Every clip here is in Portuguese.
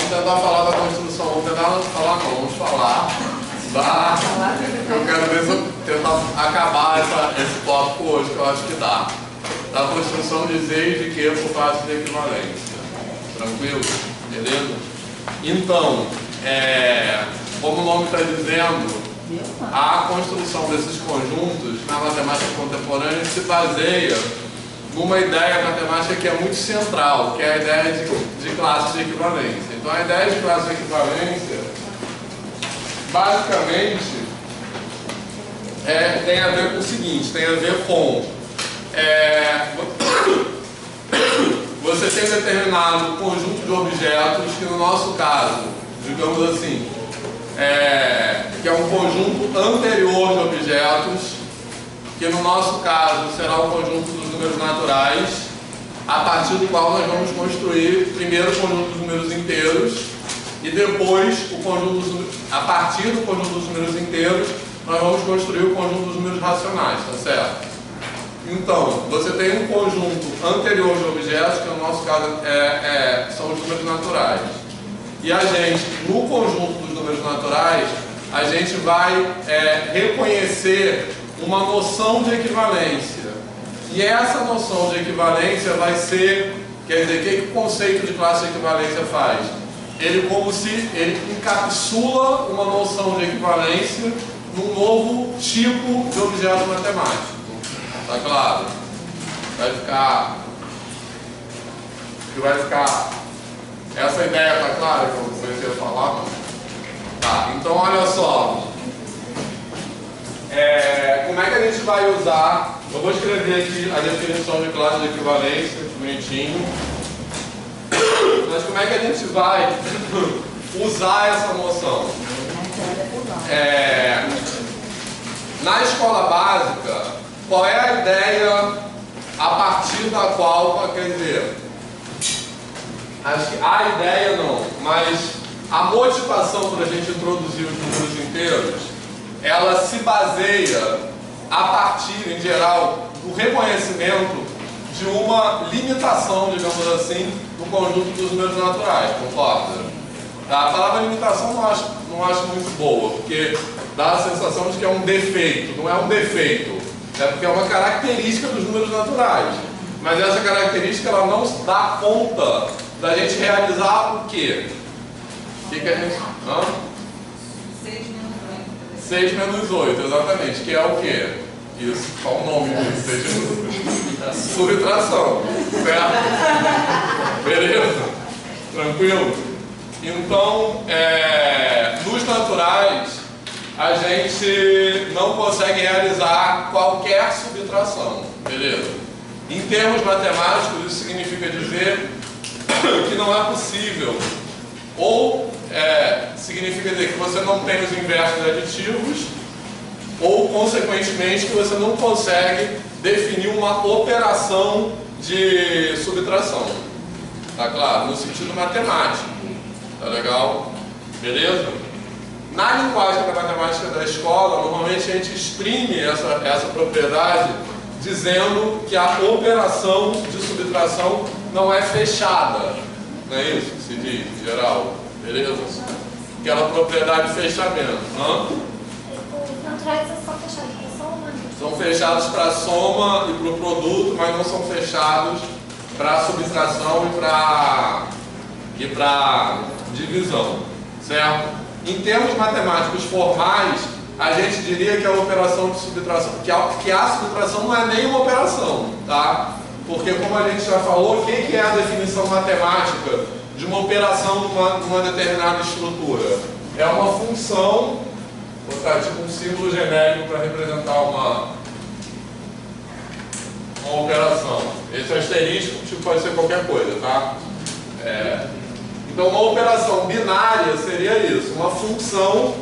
tentar falar da construção. Vamos tentar falar não, vamos falar eu quero ver se eu tentar acabar esse tópico hoje, que eu acho que dá. Da construção de Z e de Q por parte de equivalência. Tranquilo? Beleza? Então, como o nome está dizendo, a construção desses conjuntos na matemática contemporânea se baseia numa ideia matemática que é muito central, que é a ideia de classes de equivalência. Então, a ideia de classe de equivalência, basicamente, tem a ver com o seguinte, tem a ver com você tem determinado conjunto de objetos que, no nosso caso, digamos assim, que é um conjunto anterior de objetos, que no nosso caso será o conjunto dos números naturais, a partir do qual nós vamos construir primeiro o conjunto dos números inteiros e depois o conjunto a partir do conjunto dos números inteiros nós vamos construir o conjunto dos números racionais, tá certo? Então, você tem um conjunto anterior de objetos, que no nosso caso são os números naturais. E a gente, no conjunto dos números naturais, a gente vai reconhecer uma noção de equivalência. E essa noção de equivalência vai ser, quer dizer, o que o conceito de classe de equivalência faz? Ele encapsula uma noção de equivalência num novo tipo de objeto matemático. Tá claro? Vai ficar... Essa ideia tá clara que eu comecei a falar? Não? Tá, então olha só. Como é que a gente vai usar? Eu vou escrever aqui a definição de classe de equivalência, bonitinho. Mas como é que a gente vai usar essa noção? Na escola básica, qual é a ideia a partir da qual, quer dizer, acho que a ideia não, mas a motivação para a gente introduzir os números inteiros, ela se baseia a partir, em geral, do reconhecimento de uma limitação, digamos assim, no conjunto dos números naturais, concorda? Tá? A palavra limitação não acho muito boa, porque dá a sensação de que é um defeito. Não é um defeito, é porque é uma característica dos números naturais. Mas essa característica ela não dá conta da gente realizar o quê? O que a gente... 6 menos 8, exatamente. Que é o quê? Isso, qual o nome disso? 6 menos 8. Subtração, certo? Beleza? Tranquilo? Então, nos naturais, a gente não consegue realizar qualquer subtração, beleza? Em termos matemáticos, isso significa dizer que não é possível, ou significa dizer que você não tem os inversos aditivos, ou, consequentemente, que você não consegue definir uma operação de subtração. Tá claro? No sentido matemático. Tá legal? Beleza? Na linguagem da matemática da escola, normalmente a gente exprime essa propriedade dizendo que a operação de subtração não é fechada. Não é isso que se diz, em geral? Beleza? Aquela propriedade de fechamento. Os naturais são fechados para soma? São fechados para soma e para o produto, mas não são fechados para subtração e para divisão. Certo? Em termos matemáticos formais, a gente diria que a operação de subtração, que a subtração não é nem uma operação, tá? Porque, como a gente já falou, o que é a definição matemática de uma operação numa determinada estrutura? É uma função, vou botar tipo um símbolo genérico para representar uma operação. Esse asterisco tipo, pode ser qualquer coisa, tá? Então, uma operação binária seria isso, uma função.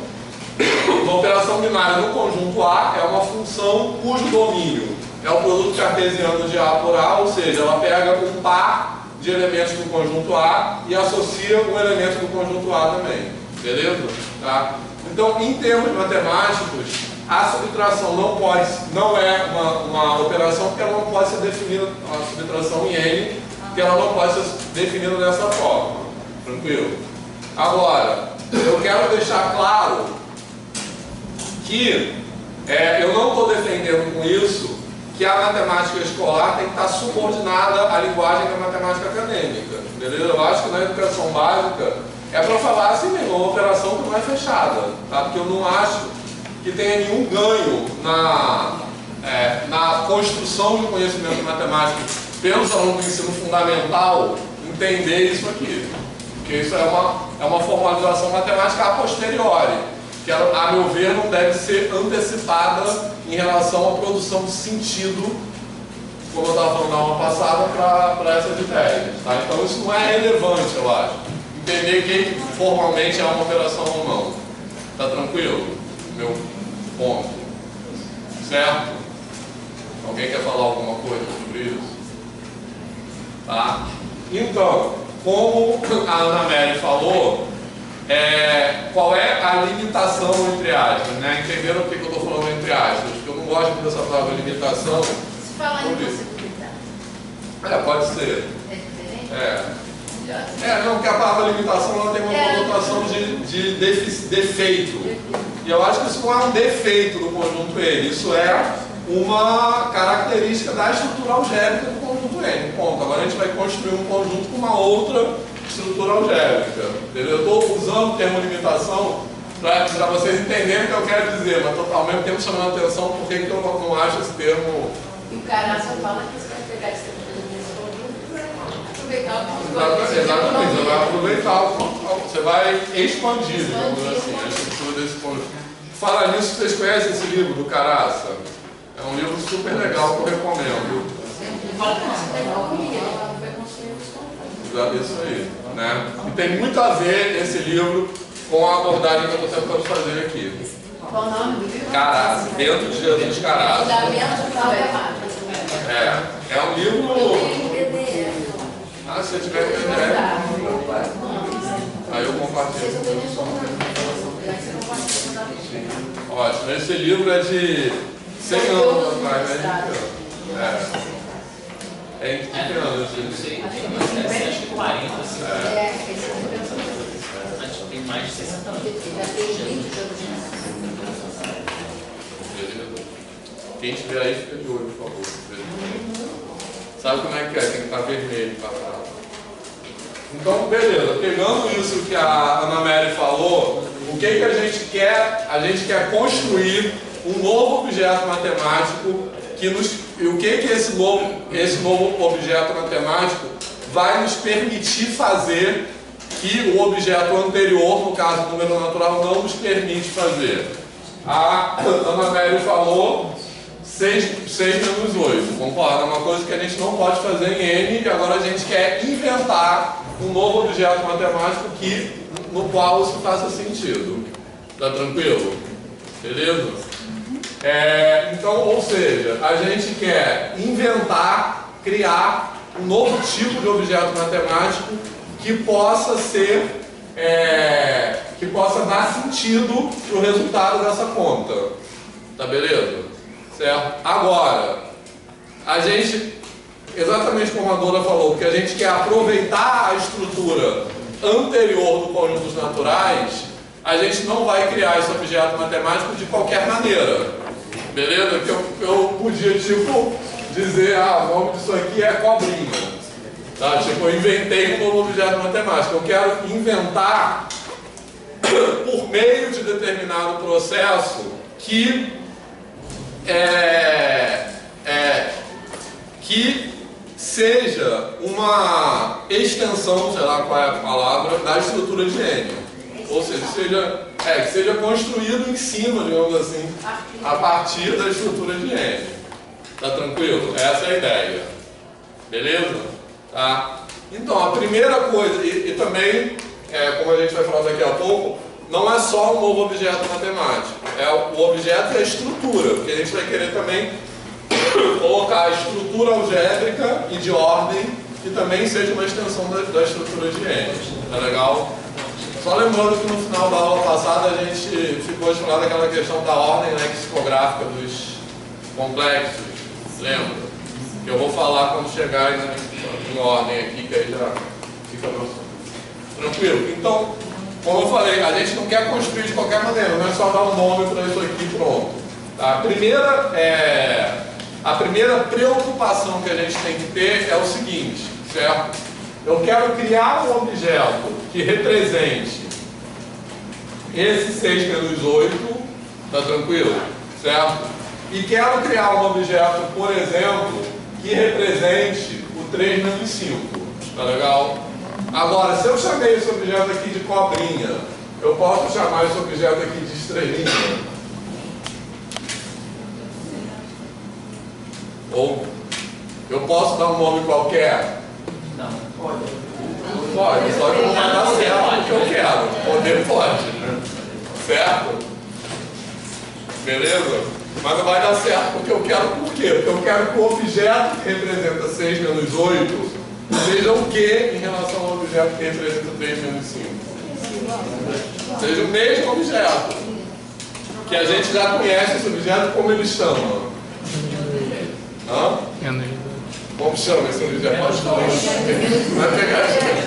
Uma operação binária no conjunto A é uma função cujo domínio é o produto cartesiano de A por A, ou seja, ela pega um par de elementos do conjunto A e associa um elemento do conjunto A também. Beleza? Tá? Então, em termos matemáticos, a subtração não é uma operação porque ela não pode ser definida, a subtração em N, que ela não pode ser definida dessa forma. Tranquilo? Agora, eu quero deixar claro que eu não estou defendendo com isso que a matemática escolar tem que estar subordinada à linguagem da matemática acadêmica. Beleza? Eu acho que na educação básica é para falar assim mesmo, uma operação que não é fechada. Tá? Porque eu não acho que tenha nenhum ganho na construção de conhecimento matemático pelos alunos do ensino fundamental entender isso aqui. Porque isso é uma formalização matemática a posteriori, que, a meu ver, não deve ser antecipada em relação à produção de sentido, como eu estava falando na aula passada, para essas ideias. Tá? Então isso não é relevante, eu acho. Entender que formalmente é uma operação ou não. Tá tranquilo? Meu ponto. Certo? Alguém quer falar alguma coisa sobre isso? Tá? Então, como a Ana Mary falou, qual é a limitação entre aspas, né? Entenderam por que eu estou falando entre aspas? Porque eu não gosto muito dessa palavra limitação. Se falar em possibilidade. Pode ser. É diferente? Não, porque a palavra limitação ela tem uma conotação de defeito. E eu acho que isso não é um defeito do conjunto N, isso é uma característica da estrutura algébrica do conjunto N. Ponto. Agora a gente vai construir um conjunto com uma outra estrutura algébrica. Entendeu? Eu estou usando o termo limitação para vocês entenderem o que eu quero dizer, mas ao mesmo tempo chamando a atenção por que eu não acho esse termo. E o cara só fala que você vai pegar esse conjunto e vai aproveitar o conjunto. Exatamente, você vai aproveitar, você vai expandir, digamos assim, a estrutura desse conjunto. Fala nisso, vocês conhecem esse livro do Caraça? É um livro super legal que eu recomendo. Isso aí, né? E tem muito a ver esse livro com a abordagem que eu estou tentando fazer aqui. Qual o nome do livro? Caraça, dentro de Jesus Caraça. É um livro. Se você tiver PDF, aí eu compartilho. Ótimo, esse livro é de 100 anos atrás, né? É em que ano esse livro? Acho que 40, assim. Acho que tem mais de 60 anos. Quem estiver aí, fica de olho, por favor. Sabe como é? Tem que estar vermelho para trás. Então, beleza. Pegando isso que a Ana Mary falou, o que a gente quer? A gente quer construir um novo objeto matemático e o que esse novo objeto matemático vai nos permitir fazer que o objeto anterior, no caso do número natural, não nos permite fazer. A Ana Mary falou 6 menos 8, concorda? É uma coisa que a gente não pode fazer em N e agora a gente quer inventar um novo objeto matemático no qual isso faça sentido. Tá tranquilo? Beleza? Então, ou seja, a gente quer criar um novo tipo de objeto matemático que possa dar sentido para o resultado dessa conta. Tá beleza? Certo? Agora, a gente, exatamente como a Dora falou, que a gente quer aproveitar a estrutura anterior do conjunto dos naturais, a gente não vai criar esse objeto matemático de qualquer maneira. Beleza? Que eu podia, tipo, dizer, o nome disso aqui é cobrinha. Tá? Tipo, eu inventei um novo objeto matemático. Eu quero inventar, por meio de determinado processo, que seja uma extensão, sei lá qual é a palavra, da estrutura de N. Ou seja, que seja construído em cima, digamos assim, a partir da estrutura de N. Tá tranquilo? Essa é a ideia. Beleza? Tá? Então, a primeira coisa, e também, como a gente vai falar daqui a pouco, não é só um novo objeto matemático. O objeto e a estrutura, porque a gente vai querer também colocar a estrutura algébrica e de ordem que também seja uma extensão da estrutura de N. Tá legal? Só lembrando que no final da aula passada a gente ficou de falar daquela questão da ordem lexicográfica dos complexos. Lembra? Que eu vou falar quando chegar em ordem aqui, que aí já fica tranquilo. Então, como eu falei, a gente não quer construir de qualquer maneira, não é só dar um nome para isso aqui e pronto. Tá? A primeira preocupação que a gente tem que ter é o seguinte, certo? Eu quero criar um objeto que represente esse 6 menos 8, tá tranquilo? Certo? E quero criar um objeto, por exemplo, que represente o 3 menos 5, tá legal? Agora, se eu chamei esse objeto aqui de cobrinha, eu posso chamar esse objeto aqui de estrelinha? Ou eu posso dar um nome qualquer? Não, pode. Pode, só que não vai dar certo o que eu quero. Poder pode. Certo? Beleza? Mas não vai dar certo porque eu quero por quê? Porque eu quero que o objeto que representa 6 menos 8 seja o que em relação ao objeto que representa 3 menos 5? Seja o mesmo objeto. Que a gente já conhece esse objeto, como ele chama? Hã? Como chama esse objeto? Vai pegar a gente.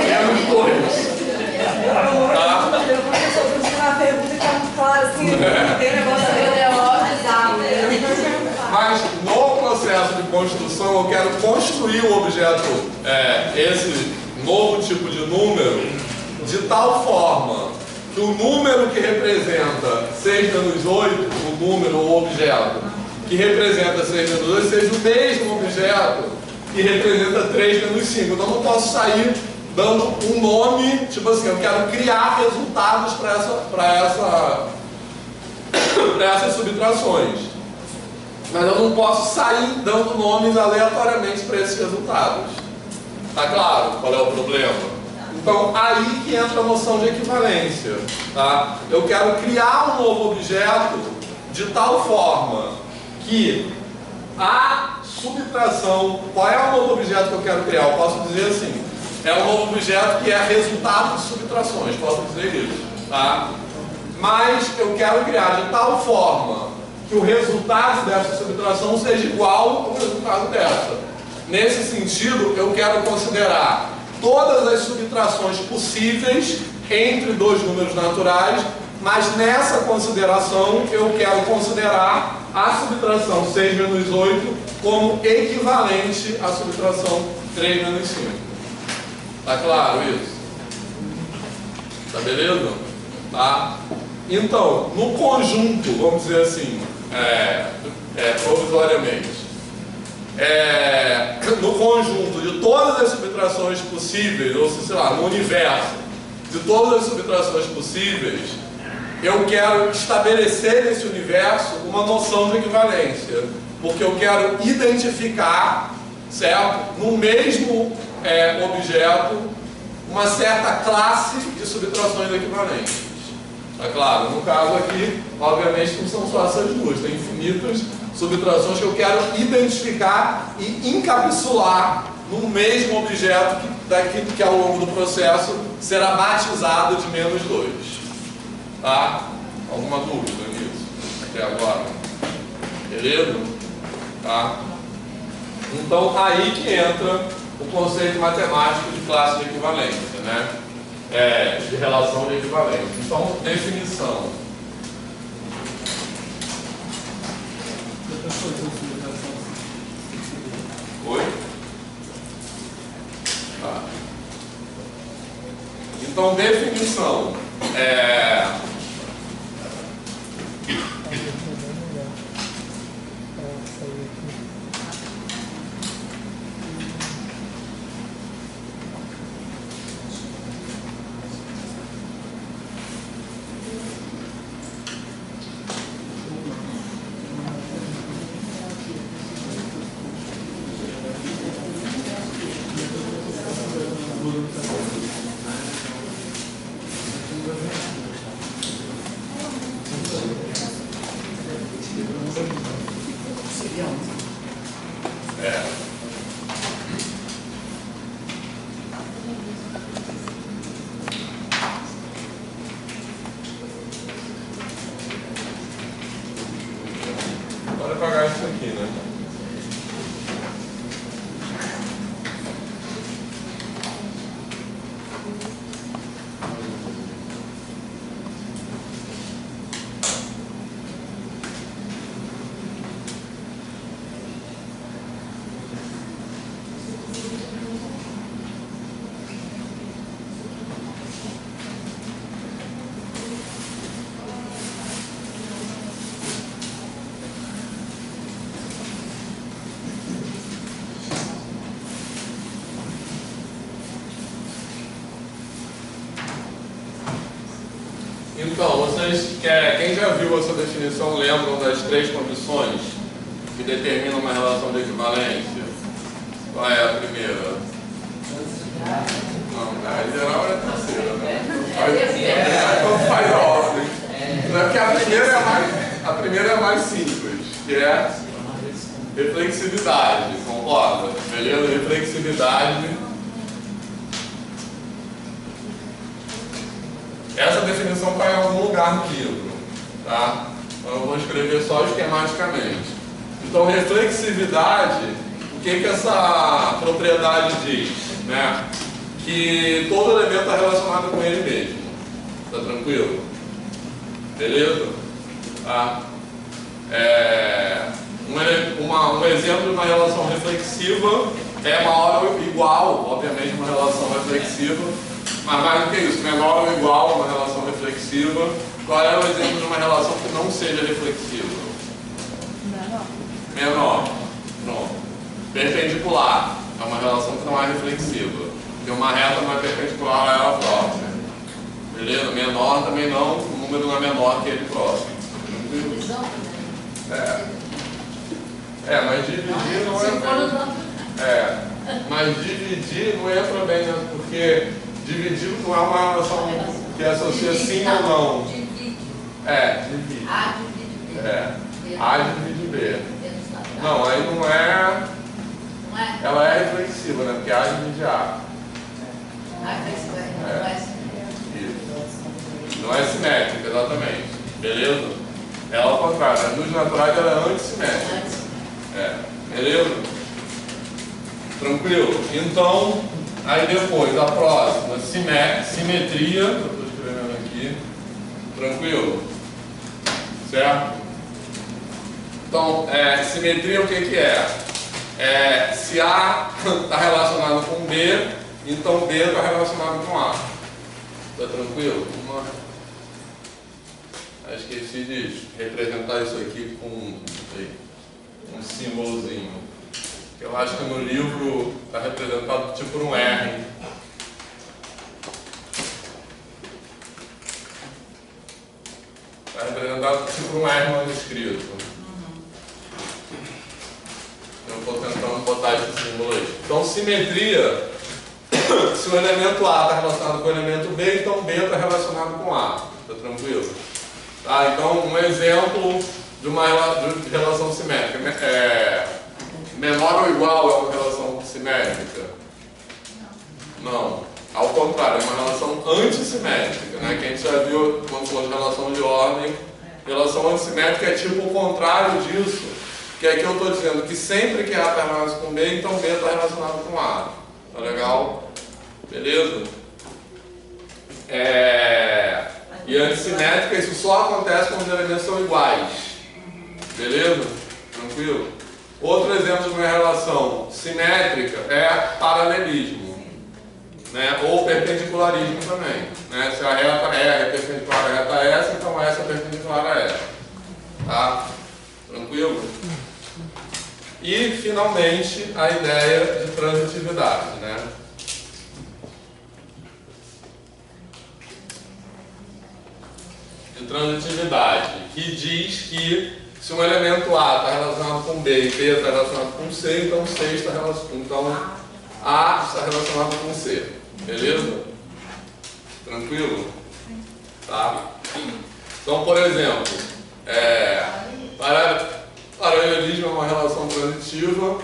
Menos 2. Tá? Uma pergunta que está muito clara, assim, tem um negócio Mas no processo de construção eu quero construir o objeto, esse novo tipo de número, de tal forma que o número que representa 6 menos 8, o número ou objeto que representa 6 menos 8, seja o mesmo objeto que representa 3 menos 5. Então eu não posso sair dando um nome, tipo assim, eu quero criar resultados para essas subtrações. Mas eu não posso sair dando nomes aleatoriamente para esses resultados. Tá claro qual é o problema? Então, aí que entra a noção de equivalência. Tá? Eu quero criar um novo objeto de tal forma que a subtração... Qual é o novo objeto que eu quero criar? Eu posso dizer assim, é um novo objeto que é resultado de subtrações, posso dizer isso. Tá? Mas eu quero criar de tal forma que o resultado dessa subtração seja igual ao resultado dessa. Nesse sentido, eu quero considerar todas as subtrações possíveis entre dois números naturais, mas nessa consideração eu quero considerar a subtração 6 menos 8 como equivalente à subtração 3 menos 5. Tá claro isso? Tá beleza? Tá? Então, no conjunto, vamos dizer assim, provisoriamente, no conjunto de todas as subtrações possíveis, ou sei lá, no universo de todas as subtrações possíveis, eu quero estabelecer nesse universo uma noção de equivalência, porque eu quero identificar, certo, no mesmo objeto, uma certa classe de subtrações equivalentes. Tá claro? No caso aqui, obviamente, não são só essas duas, tem infinitas subtrações que eu quero identificar e encapsular no mesmo objeto que ao longo do processo será batizado de menos 2. Tá? Alguma dúvida nisso? Até agora? Beleza? Tá? Então, aí que entra o conceito matemático de classe de equivalência, né? De relação de equivalência. Então, definição. Oi? Tá. Então, definição. Bora pagar isso aqui, né? Quem já viu essa definição lembram das 3 condições que determinam uma relação de equivalência? Qual é a primeira? Não, a geral é a terceira, né? Então faz a ordem. Porque a primeira é a mais simples, que é reflexividade, concorda? Beleza? Reflexividade. Essa definição está em algum lugar no livro, tá? Então eu vou escrever só esquematicamente. Então, reflexividade, o que essa propriedade diz? Né? Que todo elemento está relacionado com ele mesmo. Tá tranquilo? Beleza? Tá? Um exemplo de uma relação reflexiva é maior ou igual, obviamente, uma relação reflexiva, mas mais do que isso, menor ou igual a uma relação reflexiva. Qual é o exemplo de uma relação que não seja reflexiva? Menor. Pronto. Perpendicular. É uma relação que não é reflexiva. Porque uma reta não é perpendicular a ela própria. Beleza? Menor também não, o número não é menor que ele próximo. Divisão também. Mas dividir não é. Mas dividir não entra bem, né? Porque dividir não é uma relação que associa sim ou não. Divide. Divide. A divide B. A divide B. Menos natural. Não, aí não é. Não é? Ela é reflexiva, né? Porque A divide A. A reflexiva não é simétrica. Isso. Não é simétrica, exatamente. Beleza? Ela ao contrário. A luz naturais ela é antissimétrica. Beleza? Tranquilo? Então, aí depois, a próxima, simetria. Eu estou escrevendo aqui. Tranquilo? Certo? Então, simetria o que é? Se A está relacionado com B, então B está relacionado com A. Está tranquilo? Esqueci de representar isso aqui com um símbolozinho. Eu acho que no livro está representado tipo um R. Está representado tipo um R manuscrito. Eu estou tentando botar esse símbolo aí. Então, simetria, se o elemento A está relacionado com o elemento B, então B está relacionado com A. Está tranquilo? Tá, então, um exemplo de uma relação simétrica. Menor ou igual é uma relação simétrica? Não. Ao contrário, é uma relação antissimétrica, né? Que a gente já viu quando falou de relação de ordem. Relação antissimétrica é tipo o contrário disso. Que aqui eu estou dizendo que sempre que A está relacionado com B, então B está relacionado com A. Tá legal? Beleza? E antissimétrica, isso só acontece quando os elementos são iguais. Beleza? Tranquilo? Outro exemplo de uma relação simétrica é paralelismo, né? Ou perpendicularismo também, né? Se a reta R é perpendicular à reta S, então essa é perpendicular a essa. Tá? Tranquilo? E, finalmente, a ideia de transitividade, né? De transitividade, que diz que se um elemento A está relacionado com B e B está relacionado com C, então C está relacionado, então A está relacionado com C. Beleza? Tranquilo? Tá? Então, por exemplo, paralelismo é uma relação transitiva,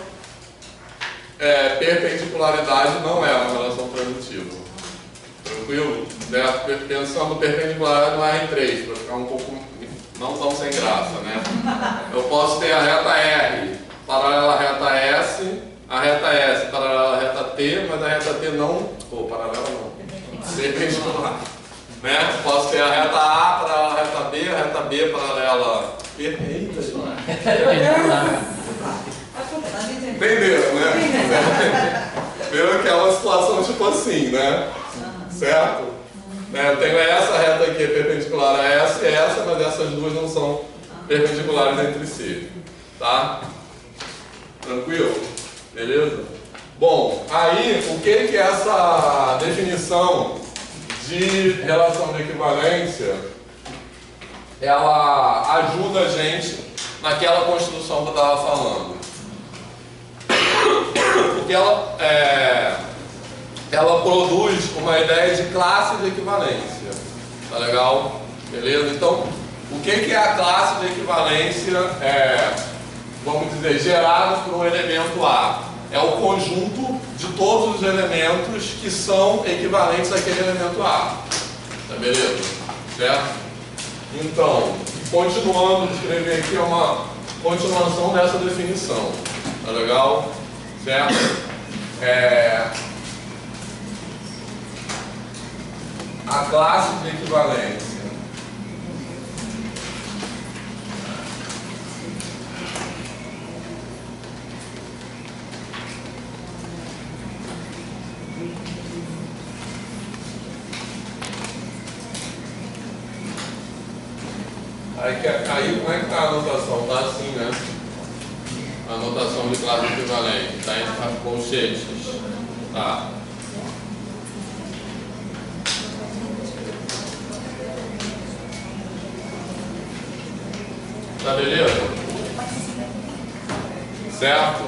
perpendicularidade não é uma relação transitiva. Tranquilo? Pensando perpendicular no R3, para ficar um pouco não tão sem graça, né? Eu posso ter a reta R paralela à reta S, a reta S paralela à reta T, mas a reta T não, paralela não, perpendicular. Né? Posso ter a reta A paralela à reta B paralela a... Eita, entenderam, né? Viram que é uma situação tipo assim, né? Certo? Eu tenho essa reta aqui perpendicular a essa e essa, mas essas duas não são perpendiculares entre si. Tá? Tranquilo? Beleza? Bom, aí o que é essa definição de relação de equivalência ela ajuda a gente naquela construção que eu estava falando. Porque ela produz uma ideia de classe de equivalência. Tá legal? Beleza? Então, o que é a classe de equivalência, vamos dizer, gerada por um elemento A? É o conjunto de todos os elementos que são equivalentes àquele elemento A. Tá beleza? Certo? Então, continuando de escrever aqui, é uma continuação dessa definição. Tá legal? Certo? A classe de equivalência aí como é que está a anotação? Está assim, né? A anotação de classe equivalente. Está em colchetes. Tá. Tá beleza? Certo?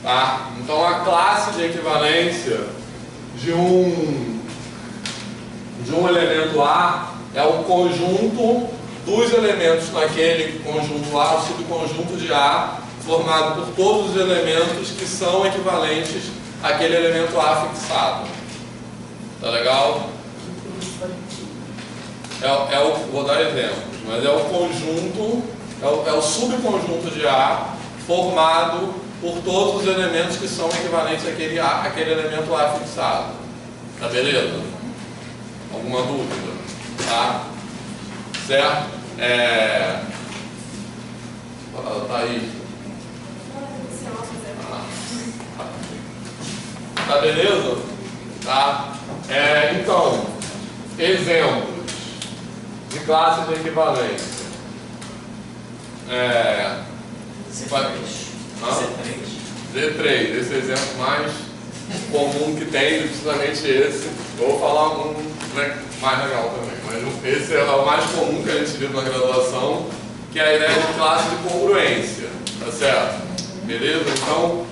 Tá? Então a classe de equivalência de um elemento A é o conjunto dos elementos naquele conjunto A, o subconjunto de A, formado por todos os elementos que são equivalentes àquele elemento A fixado. Tá legal? Vou dar exemplos, mas é o conjunto, é o subconjunto de A formado por todos os elementos que são equivalentes àquele elemento A fixado. Tá beleza? Alguma dúvida? Tá? Certo? Tá aí. Tá beleza? Tá? Então, exemplos de classe de equivalência. Z3, esse exemplo mais comum que tem, precisamente esse. Eu vou falar um mais legal também, mas esse é o mais comum que a gente viu na graduação, que é a ideia de classe de congruência. Tá certo? Beleza? Então,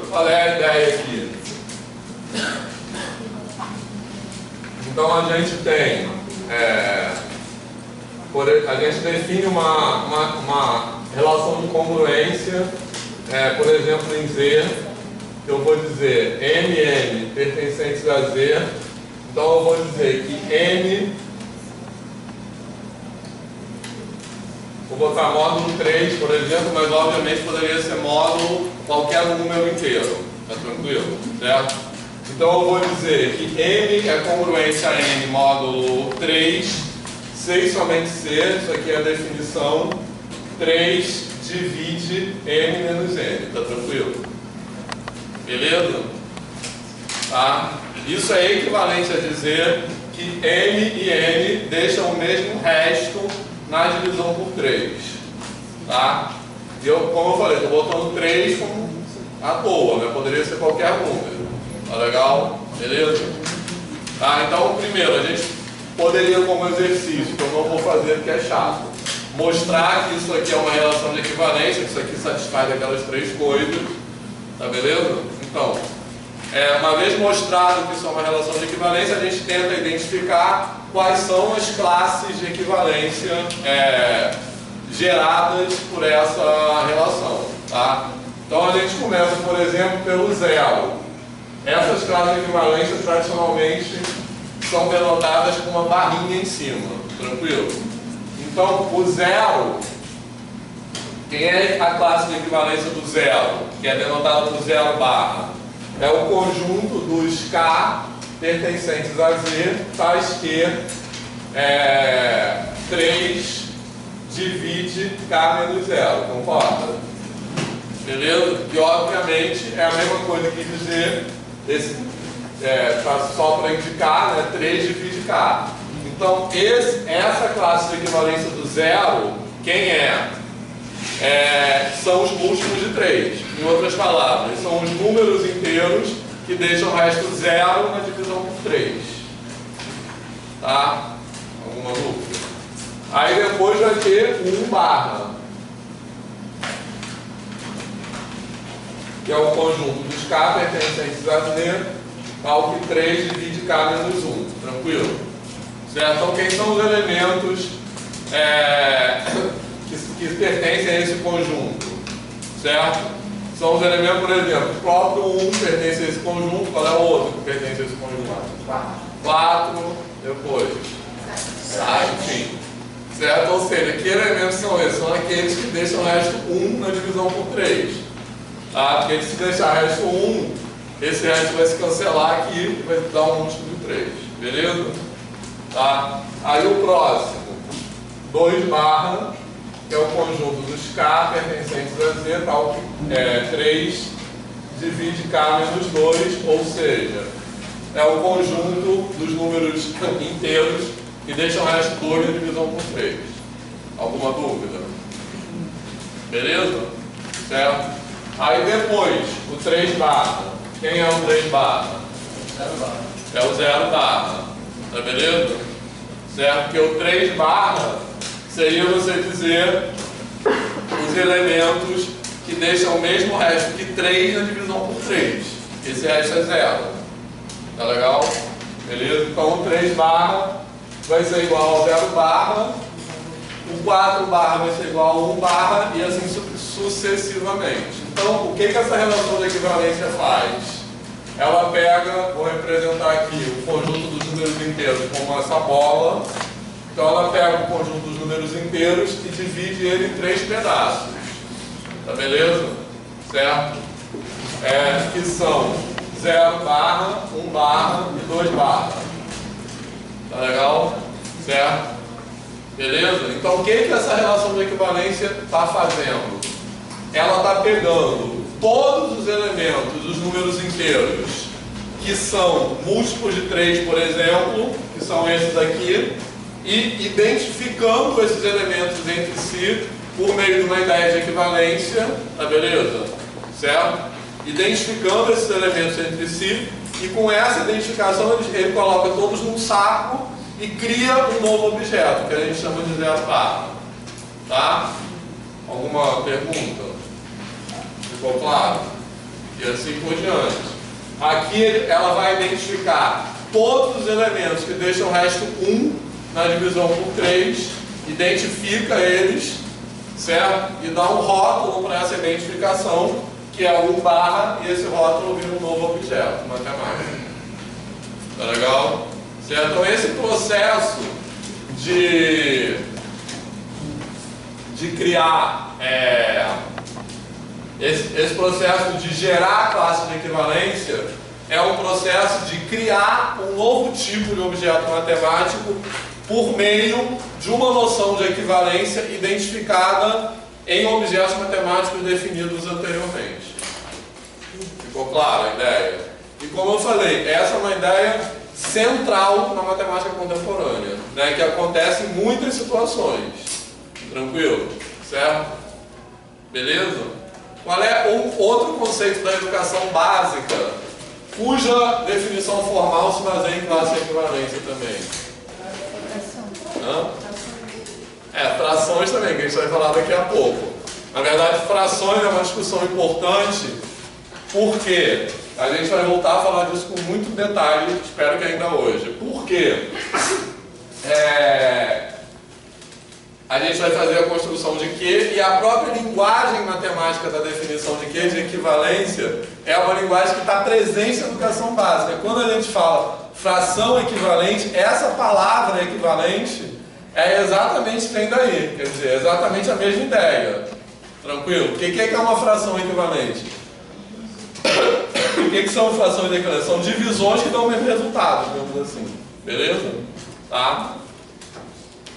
qual é a ideia aqui? Então a gente tem, a gente define uma relação de congruência, por exemplo, em Z, que eu vou dizer MN pertencentes a Z, então eu vou dizer que M, vou botar módulo 3, por exemplo, mas obviamente poderia ser módulo qualquer número inteiro, tá tranquilo? Certo? Então eu vou dizer que M é congruente a N módulo 3, C e somente C, isso aqui é a definição, 3 divide M menos N, tá tranquilo? Beleza? Tá? Isso é equivalente a dizer que M e N deixam o mesmo resto na divisão por 3. Tá? E eu, como eu falei, estou botando 3 à toa, né? Poderia ser qualquer número. Tá legal? Beleza? Tá? Então, primeiro, a gente poderia, como exercício, que eu não vou fazer porque é chato, mostrar que isso aqui é uma relação de equivalência, que isso aqui satisfaz aquelas 3 coisas. Tá beleza? Então, uma vez mostrado que isso é uma relação de equivalência, a gente tenta identificar quais são as classes de equivalência geradas por essa relação. Tá? Então a gente começa, por exemplo, pelo zero. Essas classes de equivalência tradicionalmente são denotadas com uma barrinha em cima. Tranquilo? Então o zero, quem é a classe de equivalência do zero? Que é denotada por zero barra. É o conjunto dos K pertencentes a Z, tais que 3 divide K menos 0, concorda? Beleza? E obviamente é a mesma coisa que dizer, só para indicar, né, 3 divide K. Então essa classe de equivalência do zero, quem é? São os múltiplos de 3. Em outras palavras, são os números inteiros que deixam o resto zero na divisão por 3. Tá? Alguma Aí depois vai ter o 1 barra, que é o conjunto dos K pertencentes a Z, ao que 3 divide K menos 1. Tranquilo? Certo? Então quem são os elementos que pertencem a esse conjunto? Certo? São os elementos, por exemplo, o próprio 1 pertence a esse conjunto. Qual é o outro que pertence a esse conjunto? 4, depois 7, certo? Ou seja, que elementos são esses? São aqueles que deixam o resto 1 na divisão por 3. Tá? Porque se deixar o resto 1, esse resto vai se cancelar aqui e vai dar um múltiplo de 3. Beleza? Tá? Aí o próximo, 2 barra, que é o conjunto dos K pertencentes a Z, tal que 3 divide K menos 2, ou seja, é o conjunto dos números inteiros que deixam o resto 2 na divisão por 3. Alguma dúvida? Beleza? Certo? Aí depois, o 3 barra. Quem é o 3 barra? É o 0 barra. Tá beleza? Certo? Porque o 3 barra seria você dizer os elementos que deixam o mesmo resto que 3 na divisão por 3. Esse resto é 0. Tá legal? Beleza? Então o 3 barra vai ser igual ao 0 barra, o 4 barra vai ser igual ao 1 barra e assim sucessivamente. Então, o que essa relação de equivalência faz? Ela pega, vou representar aqui o conjunto dos números inteiros como essa bola. Então ela pega o conjunto dos números inteiros e divide ele em 3 pedaços. Tá beleza? Certo? Que são 0 barra, 1 barra e 2 barra. Tá legal? Certo? Beleza? Então o que essa relação de equivalência está fazendo? Ela está pegando todos os elementos dos números inteiros que são múltiplos de 3, por exemplo, que são esses aqui, e identificando esses elementos entre si por meio de uma ideia de equivalência, tá beleza? Certo? Identificando esses elementos entre si, e com essa identificação ele coloca todos num saco e cria um novo objeto, que a gente chama de 0 barra. Tá? Alguma pergunta? Ficou claro? E assim por diante. Aqui ela vai identificar todos os elementos que deixam o resto 1 na divisão por 3, identifica eles, certo? E dá um rótulo para essa identificação, que é o 1 barra, e esse rótulo vira um novo objeto matemático. Tá legal? Certo? Então esse processo de criar esse processo de gerar a classe de equivalência é um processo de criar um novo tipo de objeto matemático por meio de uma noção de equivalência identificada em objetos matemáticos definidos anteriormente. Ficou clara a ideia? E como eu falei, essa é uma ideia central na matemática contemporânea, né, que acontece em muitas situações. Tranquilo? Certo? Beleza? Qual é outro conceito da educação básica, cuja definição formal se baseia em classe de equivalência também? Frações também, que a gente vai falar daqui a pouco. Na verdade, frações é uma discussão importante, porque a gente vai voltar a falar disso com muito detalhe, espero que ainda hoje. Por quê? A gente vai fazer a construção de Q, e a própria linguagem matemática da definição de Q, de equivalência, é uma linguagem que está presente na educação básica. Quando a gente fala fração equivalente, essa palavra equivalente é exatamente que vem daí, quer dizer, é exatamente a mesma ideia. Tranquilo? O que é uma fração equivalente? O que são frações equivalentes? São divisões que dão o mesmo resultado, digamos assim. Beleza? Tá?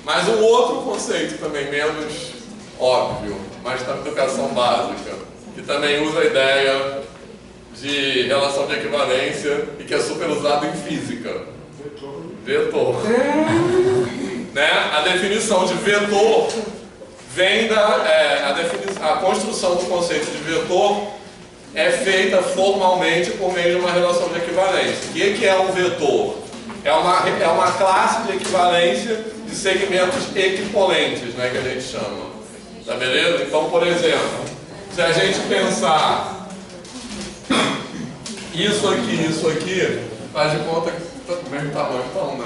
Mas um outro conceito também menos óbvio, mas está na educação básica, que também usa a ideia de relação de equivalência e que é super usado em física. Vetor. Né? A definição de vetor vem a construção do conceito de vetor é feita formalmente por meio de uma relação de equivalência. O que é um vetor? É uma classe de equivalência de segmentos equipolentes, né, que a gente chama. Tá beleza? Então, por exemplo, se a gente pensar isso aqui, faz de conta que tá do mesmo tamanho, então, né?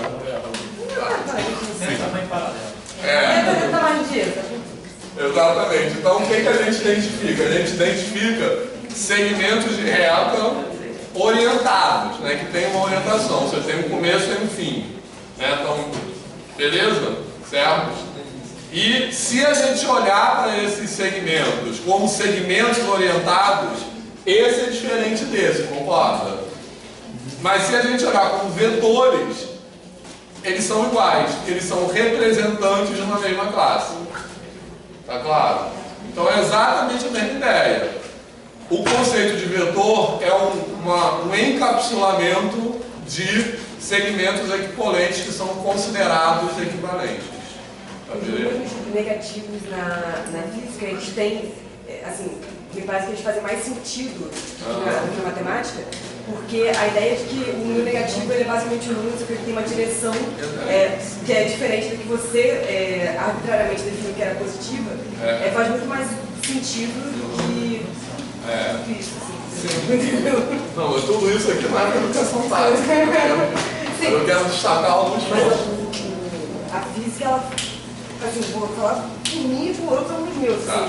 Tem tamanho paralelo. É o tamanho disso. Exatamente. Então, o que a gente identifica? A gente identifica segmentos de reta orientados, né? Que tem uma orientação. Você tem um começo e um fim. Né? Então, beleza? Certo? E se a gente olhar para esses segmentos como segmentos orientados, esse é diferente desse, concorda? Mas se a gente olhar como vetores, eles são iguais, eles são representantes de uma mesma classe. Tá claro? Então é exatamente a mesma ideia. O conceito de vetor é um encapsulamento de segmentos equipolentes que são considerados equivalentes. Tá Os números negativos na física, eles têm, assim, me parece que eles fazem mais sentido na matemática, porque a ideia de que o número negativo ele é basicamente um número, só que ele tem uma direção que é diferente do que você arbitrariamente definiu que era positiva, faz muito mais sentido que isso. Assim. Não, mas tudo isso aqui não é para educação básica. Eu quero destacar alguns pontos. A física, ela, assim, vou falar por mim e por outros alunos meus. Tá.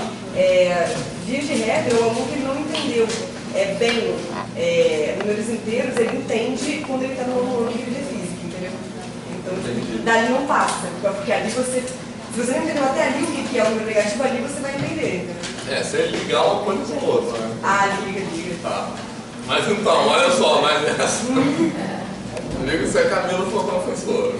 Via de regra, o aluno que ele não entendeu bem números inteiros, ele entende quando ele está no livro de física, entendeu? Então, dali não passa, porque ali se você não entendeu até ali o que é o número negativo, ali você vai entender, entendeu? Se ele ligar uma coisa com a outra, né? Liga. Tá. Mas então, olha só, liga se a Camila for professora.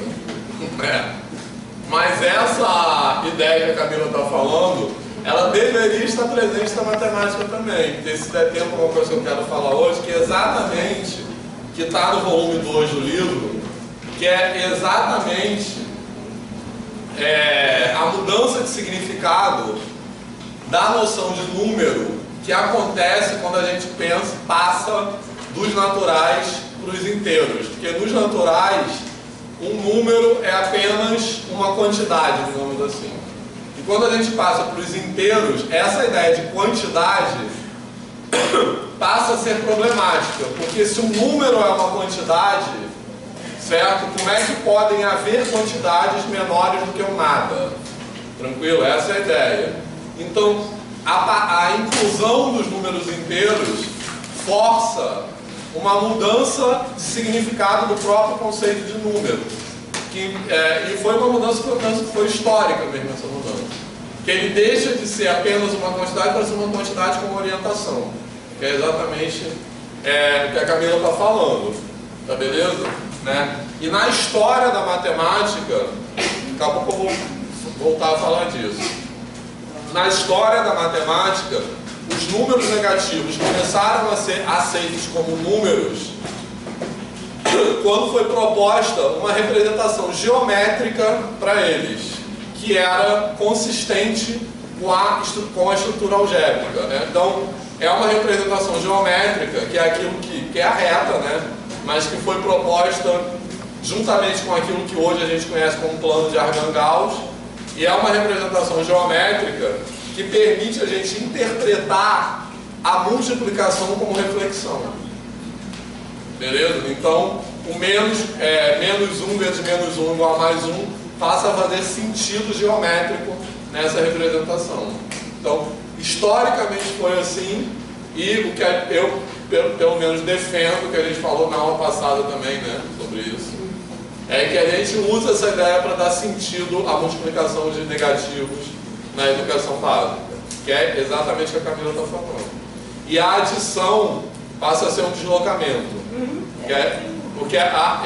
Mas essa ideia que a Camila está falando, ela deveria estar presente na matemática também. Porque se der tempo, uma coisa que eu quero falar hoje, que é exatamente, que está no volume 2 do livro, que é exatamente a mudança de significado da noção de número que acontece quando a gente passa dos naturais para os inteiros. Porque nos naturais, um número é apenas uma quantidade, digamos assim. E quando a gente passa para os inteiros, essa ideia de quantidade passa a ser problemática. Porque se um número é uma quantidade, certo? Como é que podem haver quantidades menores do que o nada? Tranquilo? Essa é a ideia. Então, a inclusão dos números inteiros força uma mudança de significado do próprio conceito de número. E foi uma mudança que foi histórica mesmo, essa mudança. Que ele deixa de ser apenas uma quantidade para ser uma quantidade com orientação. Que é exatamente o que a Camila está falando. Tá beleza? Né? E na história da matemática, daqui a pouco eu vou voltar a falar disso. Na história da matemática, os números negativos começaram a ser aceitos como números quando foi proposta uma representação geométrica para eles, que era consistente com a estrutura algébrica. Né? Então, é uma representação geométrica, que é aquilo que é a reta, né? Mas que foi proposta juntamente com aquilo que hoje a gente conhece como plano de Argand-Gauss, e é uma representação geométrica que permite a gente interpretar a multiplicação como reflexão. Beleza? Então, o menos 1 vezes menos 1 igual a mais 1 passa a fazer sentido geométrico nessa representação. Então, historicamente foi assim, e o que eu, pelo menos, defendo, que a gente falou na aula passada também, né, sobre isso, é que a gente usa essa ideia para dar sentido à multiplicação de negativos na educação básica, que é exatamente o que a Camila está falando. E a adição passa a ser um deslocamento, porque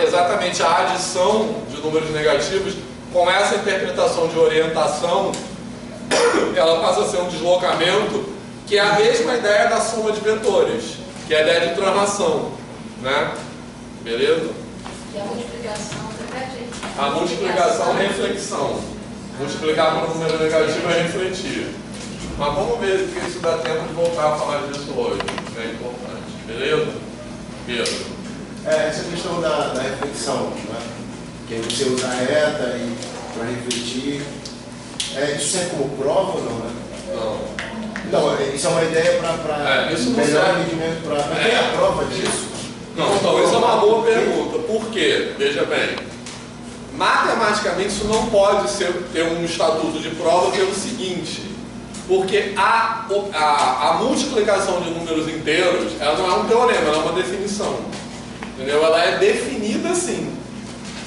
exatamente a adição de números negativos, com essa interpretação de orientação, ela passa a ser um deslocamento, que é a mesma ideia da soma de vetores, que é a ideia de translação, né? Beleza? E a multiplicação, repete. A multiplicação é reflexão. Multiplicar por um número negativo é refletir. Mas vamos ver se isso dá tempo de voltar a falar disso hoje. É importante. Beleza? Pedro. Essa questão da reflexão, né? Que aí você usa a reta e para refletir. Isso serve como prova ou não, né? Não. Então, isso é uma ideia para isso não melhor serve. rendimento para... Mas tem a prova disso? Não, então, isso é uma boa pergunta. Por quê? Veja bem. Matematicamente, isso não pode ter um estatuto de prova pelo seguinte, porque a multiplicação de números inteiros, ela não é um teorema, ela é uma definição. Entendeu? Ela é definida assim,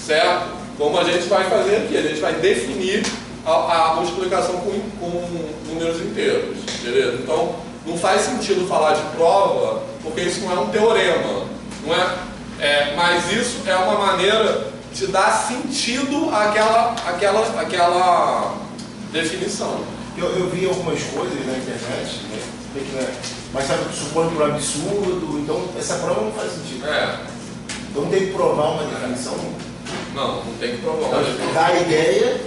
certo? Como a gente vai fazer aqui, a gente vai definir a multiplicação com números inteiros, beleza? Então, não faz sentido falar de prova, porque isso não é um teorema, não é? Mas isso é uma maneira de dar sentido àquela definição. Eu vi algumas coisas na internet, né? Mas sabe, supondo por absurdo, então essa prova não faz sentido. Então tem que provar uma definição. Não tem que provar. Então, dá a ideia,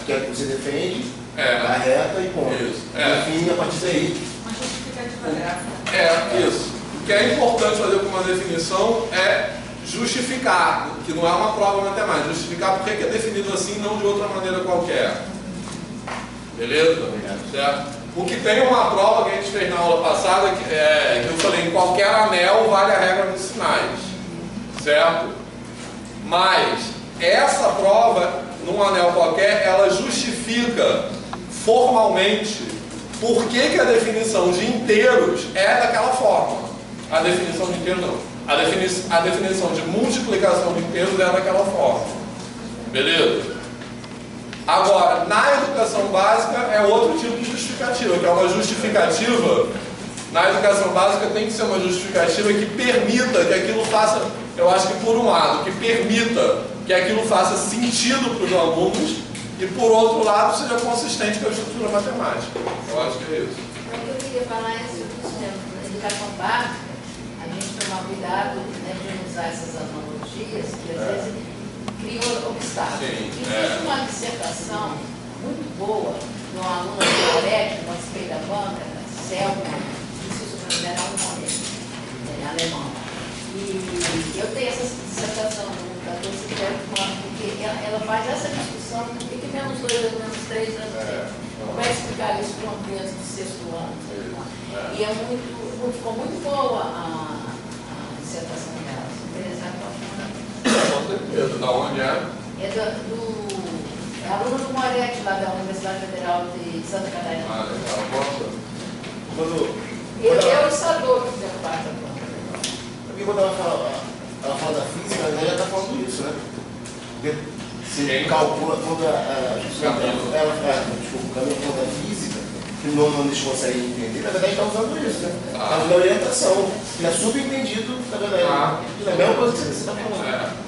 que é que você defende, dá reta e ponto. Enfim, a partir daí. Uma justificativa gráfica. Isso. O que é importante fazer com uma definição é justificar, que não é uma prova matemática, justificar porque é definido assim, não de outra maneira qualquer. Beleza? Certo? O que tem uma prova que a gente fez na aula passada, que eu falei, em qualquer anel vale a regra dos sinais. Certo? Mas essa prova, num anel qualquer, ela justifica formalmente por que a definição de inteiros é daquela forma. A definição de inteiros não. A definição de multiplicação de inteiros é daquela forma. Beleza? Agora, na educação básica é outro tipo de justificativa, que é uma justificativa. Na educação básica tem que ser uma justificativa que permita que aquilo faça, eu acho que por um lado, que permita que aquilo faça sentido para os alunos e por outro lado seja consistente com a estrutura matemática. Eu acho que é isso. Eu queria falar isso, por exemplo, na educação básica, a gente tomar cuidado, né, de não usar essas analogias que às vezes criam obstáculos. Existe uma dissertação muito boa de uma aluna do Arete, que participei da banca, Selma, preciso considerar um nome alemão. E eu tenho essa dissertação no 14 porque ela faz essa discussão do que menos 2 ou menos 3 anos tem. Como é explicar isso para uma criança de 6º ano? E ficou muito boa a dissertação dela. Se interessar, pode mandar. Com certeza. Da onde é? É aluna do Moretti, lá da Universidade Federal de Santa Catarina. Legal. Posso? Eu sabor que fizeram parte da banca. Porque quando ela fala da física, ela já está falando isso, né? Porque você calcula toda a o caminho toda a física, que não eles conseguem entender, na verdade está usando isso, né? Está usando a orientação, que é subentendido, na verdade. É a mesma coisa que você está falando.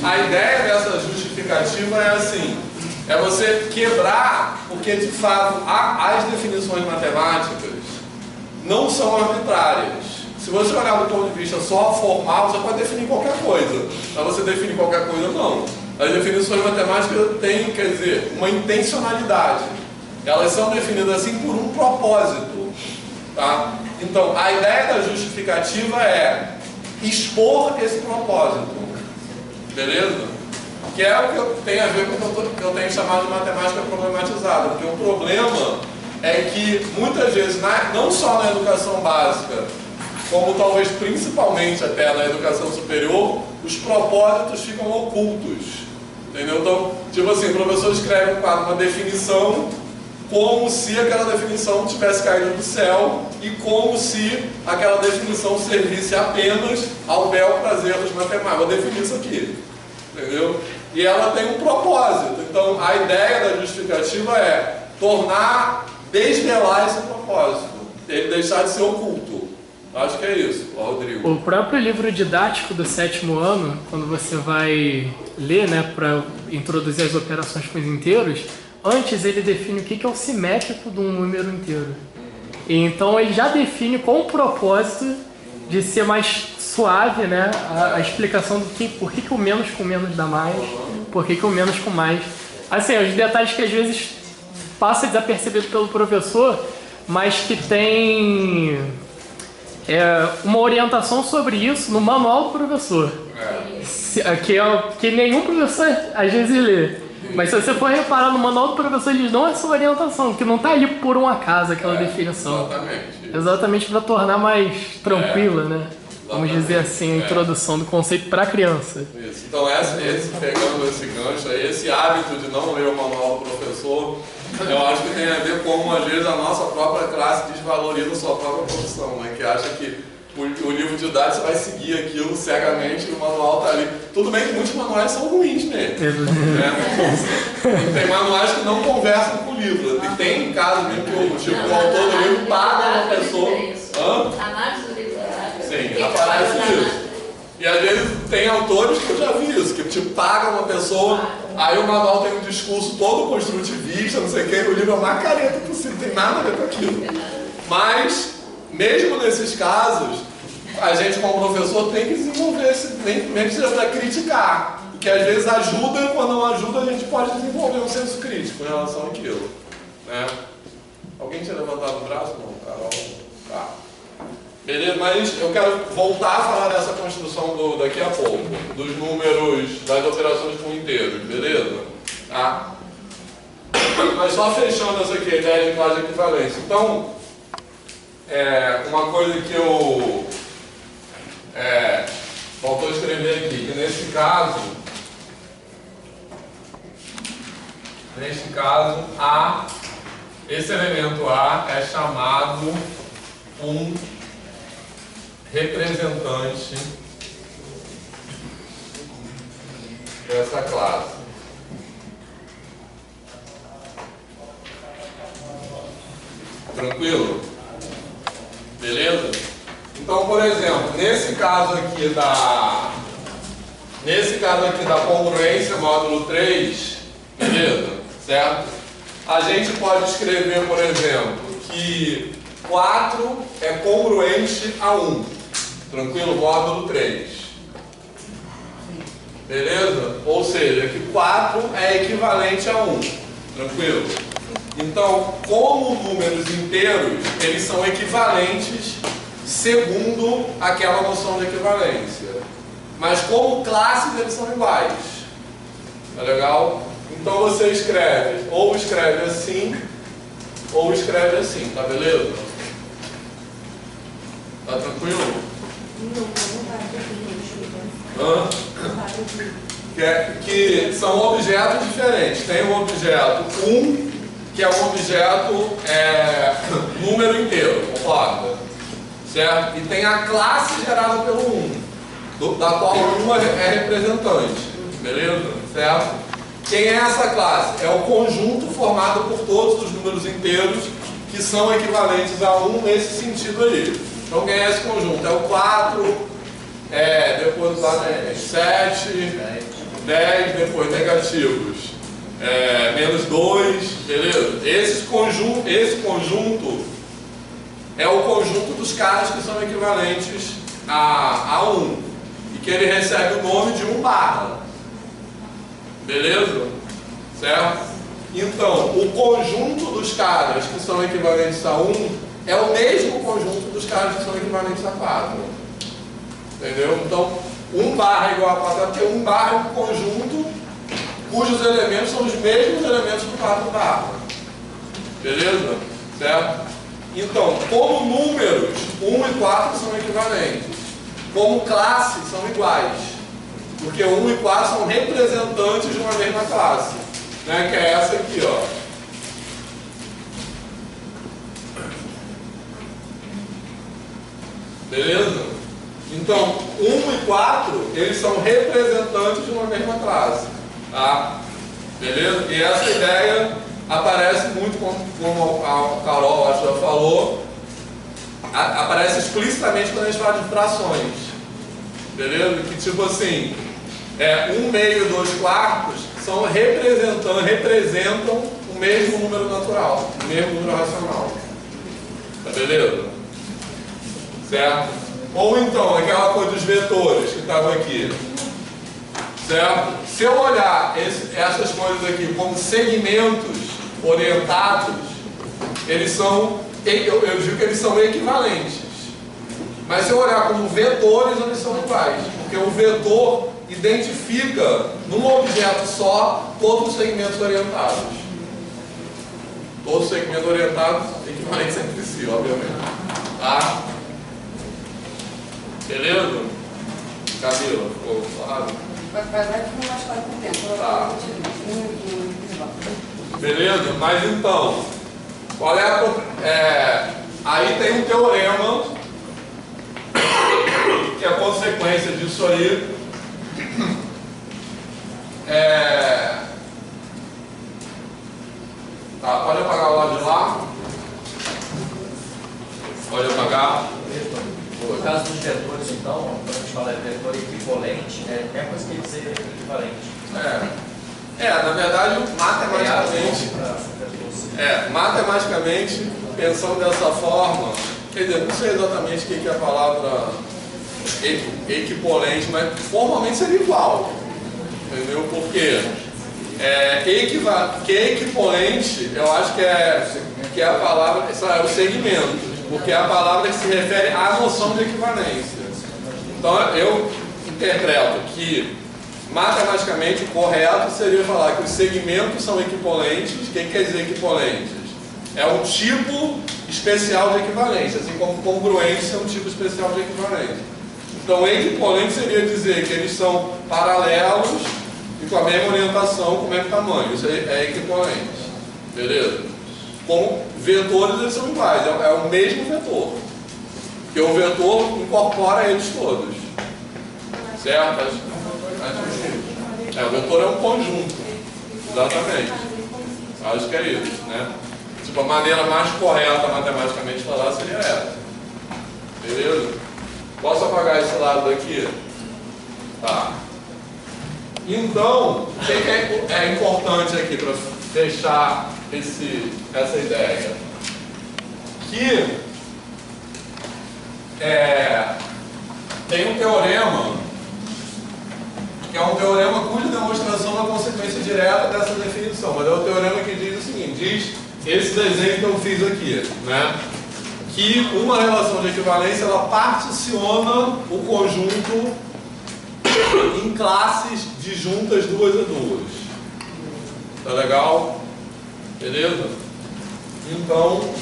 A ideia dessa justificativa é assim, é você quebrar, porque de fato as definições matemáticas não são arbitrárias. Se você olhar do ponto de vista só formal, você pode definir qualquer coisa. Mas você definir qualquer coisa, não. As definições matemáticas têm, quer dizer, uma intencionalidade. Elas são definidas assim por um propósito. Tá? Então, a ideia da justificativa é expor esse propósito. Beleza? Que é o que tem a ver com o que eu tenho chamado de matemática problematizada. Porque o problema é que muitas vezes, não só na educação básica, como talvez principalmente até na educação superior, os propósitos ficam ocultos. Entendeu? Então, tipo assim, o professor escreve um quadro, uma definição, como se aquela definição tivesse caído do céu e como se aquela definição servisse apenas ao bel prazer dos matemáticos. Eu defini isso aqui. Entendeu? E ela tem um propósito. Então, a ideia da justificativa é desvelar esse propósito. Ele deixar de ser oculto. Acho que é isso, Rodrigo. O próprio livro didático do 7º ano, quando você vai ler, né, para introduzir as operações com os inteiros, antes ele define o que é o simétrico de um número inteiro. E então ele já define com o propósito de ser mais suave, né, a explicação do por que o menos com menos dá mais, por que o menos com mais. Assim, os detalhes que às vezes passa desapercebido pelo professor, mas que tem uma orientação sobre isso no manual do professor. que nenhum professor às vezes lê. Mas se você for reparar no manual do professor, eles dão essa orientação, que não está ali por um acaso aquela definição. Exatamente. Exatamente para tornar mais tranquila, né? Vamos dizer assim, a introdução do conceito para a criança. Isso. Então, pegando esse gancho aí, esse hábito de não ler o manual do professor, eu acho que tem a ver com como, às vezes, a nossa própria classe desvaloriza a sua própria profissão, né? Que acha que o livro didático vai seguir aquilo cegamente e o manual está ali. Tudo bem que muitos manuais são ruins, né? Tem manuais que não conversam com o livro. E tem casos mesmo que o autor do livro paga uma pessoa. Análise do livro. Sim, aparece isso. E às vezes tem autores que eu já vi isso, que tipo, paga uma pessoa, aí o manual tem um discurso todo construtivista, não sei o que, o livro é a mais careta possível, não tem nada a ver com aquilo. Mas, mesmo nesses casos, a gente como professor tem que desenvolver esse, mesmo que seja para criticar, que às vezes ajuda, e quando não ajuda a gente pode desenvolver um senso crítico em relação àquilo. Né? Alguém tinha levantado o braço? Não, Carol? Tá. Beleza, mas eu quero voltar a falar dessa construção daqui a pouco, dos números, das operações com inteiros, beleza? Tá? Mas só fechando essa aqui, a ideia de classe de equivalência. Então, uma coisa que eu faltou escrever aqui, que nesse caso, esse elemento A é chamado um representante dessa classe. Tranquilo? Beleza? Então, por exemplo, nesse caso aqui da congruência módulo 3, beleza? Certo? A gente pode escrever, por exemplo, que 4 é congruente a 1. Tranquilo? Módulo 3. Beleza? Ou seja, que 4 é equivalente a 1. Tranquilo? Então, como números inteiros, eles são equivalentes segundo aquela noção de equivalência. Mas como classes, eles são iguais. Tá legal? Então você escreve, ou escreve assim, ou escreve assim, tá beleza? Tá tranquilo? Que são objetos diferentes. Tem um objeto 1, que é um objeto número inteiro, concorda? Certo? E tem a classe gerada pelo 1, da qual o 1 é representante. Beleza? Certo? Quem é essa classe? É o conjunto formado por todos os números inteiros que são equivalentes a 1 nesse sentido aí. Então quem é esse conjunto? É o 4, depois do lado 7, 10, depois negativos, menos 2, beleza? Esse conjunto é o conjunto dos caras que são equivalentes a 1 e que ele recebe o nome de 1 barra. Beleza? Certo? Então, o conjunto dos caras que são equivalentes a 1 é o mesmo conjunto dos caras que são equivalentes a 4. Entendeu? Então, 1 barra é igual a 4, porque 1 barra é um conjunto cujos elementos são os mesmos elementos do 4 barra. Beleza? Certo? Então, como números, 1 e 4 são equivalentes. Como classes, são iguais. Porque 1 e 4 são representantes de uma mesma classe. Né? Que é essa aqui, ó. Beleza? Então, 1 e 4, eles são representantes de uma mesma classe. Tá? Beleza? E essa ideia aparece muito, como a Carol acho que já falou, aparece explicitamente quando a gente fala de frações. Beleza? Que tipo assim, 1 meio e 2 quartos representam o mesmo número natural, o mesmo número racional. Tá beleza? Certo? Ou então, aquela coisa dos vetores que estava aqui. Certo? Se eu olhar essas coisas aqui como segmentos orientados, eles são, eu digo que eles são equivalentes. Mas se eu olhar como vetores, eles são iguais. Porque o vetor identifica num objeto só todos os segmentos orientados. Todos os segmentos orientados equivalentes entre si, obviamente. Tá? Beleza? Camila, ficou claro? Vai ficar mais claro com o tempo. Tá. Beleza? Mas então, qual é aí tem um teorema que é a consequência disso aí. Tá, pode apagar o lado de lá. Pode apagar. No caso dos vetores, então, quando a gente fala de vetor equivalente, é coisa que dizer equivalente. Na verdade, matematicamente, pensando dessa forma, quer dizer, não sei exatamente o que é a palavra equivalente, mas formalmente seria igual. Entendeu? Porque equivalente, eu acho que é a palavra, é o segmento. Porque é a palavra que se refere à noção de equivalência. Então, eu interpreto que, matematicamente, o correto seria falar que os segmentos são equivalentes. O que quer dizer equivalentes? É um tipo especial de equivalência, assim como congruência é um tipo especial de equivalência. Então, equivalente seria dizer que eles são paralelos e com a mesma orientação, com o mesmo tamanho. Isso é equivalente. Beleza? Com vetores, eles são iguais, é o mesmo vetor. Porque o vetor incorpora eles todos. Certo? O vetor é um conjunto. Exatamente. Acho que é isso, né? Tipo, a maneira mais correta matematicamente de falar seria essa. Beleza? Posso apagar esse lado daqui? Tá. Então, o que é importante aqui para fechar essa ideia? Que tem um teorema, que é um teorema cuja demonstração é uma consequência direta dessa definição, mas é o teorema que diz o seguinte, diz esse desenho que eu fiz aqui, né? Que uma relação de equivalência, ela particiona o conjunto em classes de juntas duas a duas. Tá legal? Beleza? Então,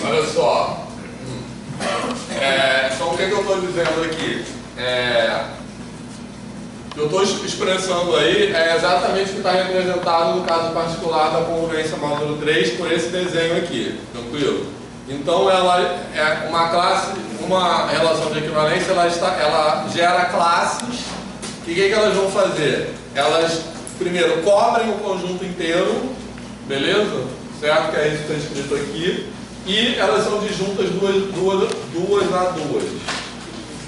olha só, então o que eu estou dizendo aqui? O que eu estou expressando aí é exatamente o que está representado no caso particular da congruência módulo 3 por esse desenho aqui, tranquilo? Então ela é uma relação de equivalência, ela gera classes. E o que elas vão fazer? Elas primeiro cobrem o conjunto inteiro, beleza? Certo? Que é isso que está escrito aqui. E elas são disjuntas duas a duas.